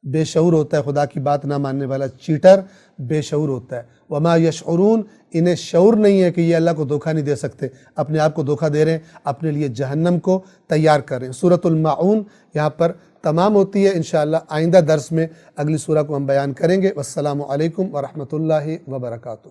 بے شعور ہوتا ہے خدا کی بات نہ ماننے والا چیٹر، بے شعور ہوتا ہے. وما یشعرون، انہیں شعور نہیں ہے کہ یہ اللہ کو دھوکہ نہیں دے سکتے، اپنے آپ کو دھوکہ دے رہے ہیں، اپنے لیے جہنم کو تیار کر رہے ہیں. سورۃ الماعون یہاں پر تمام ہوتی ہے. انشاءاللہ آئندہ درس میں اگلی سورہ کو ہم بیان کریں گے. والسلام علیکم ورحمۃ اللہ وبرکاتہ.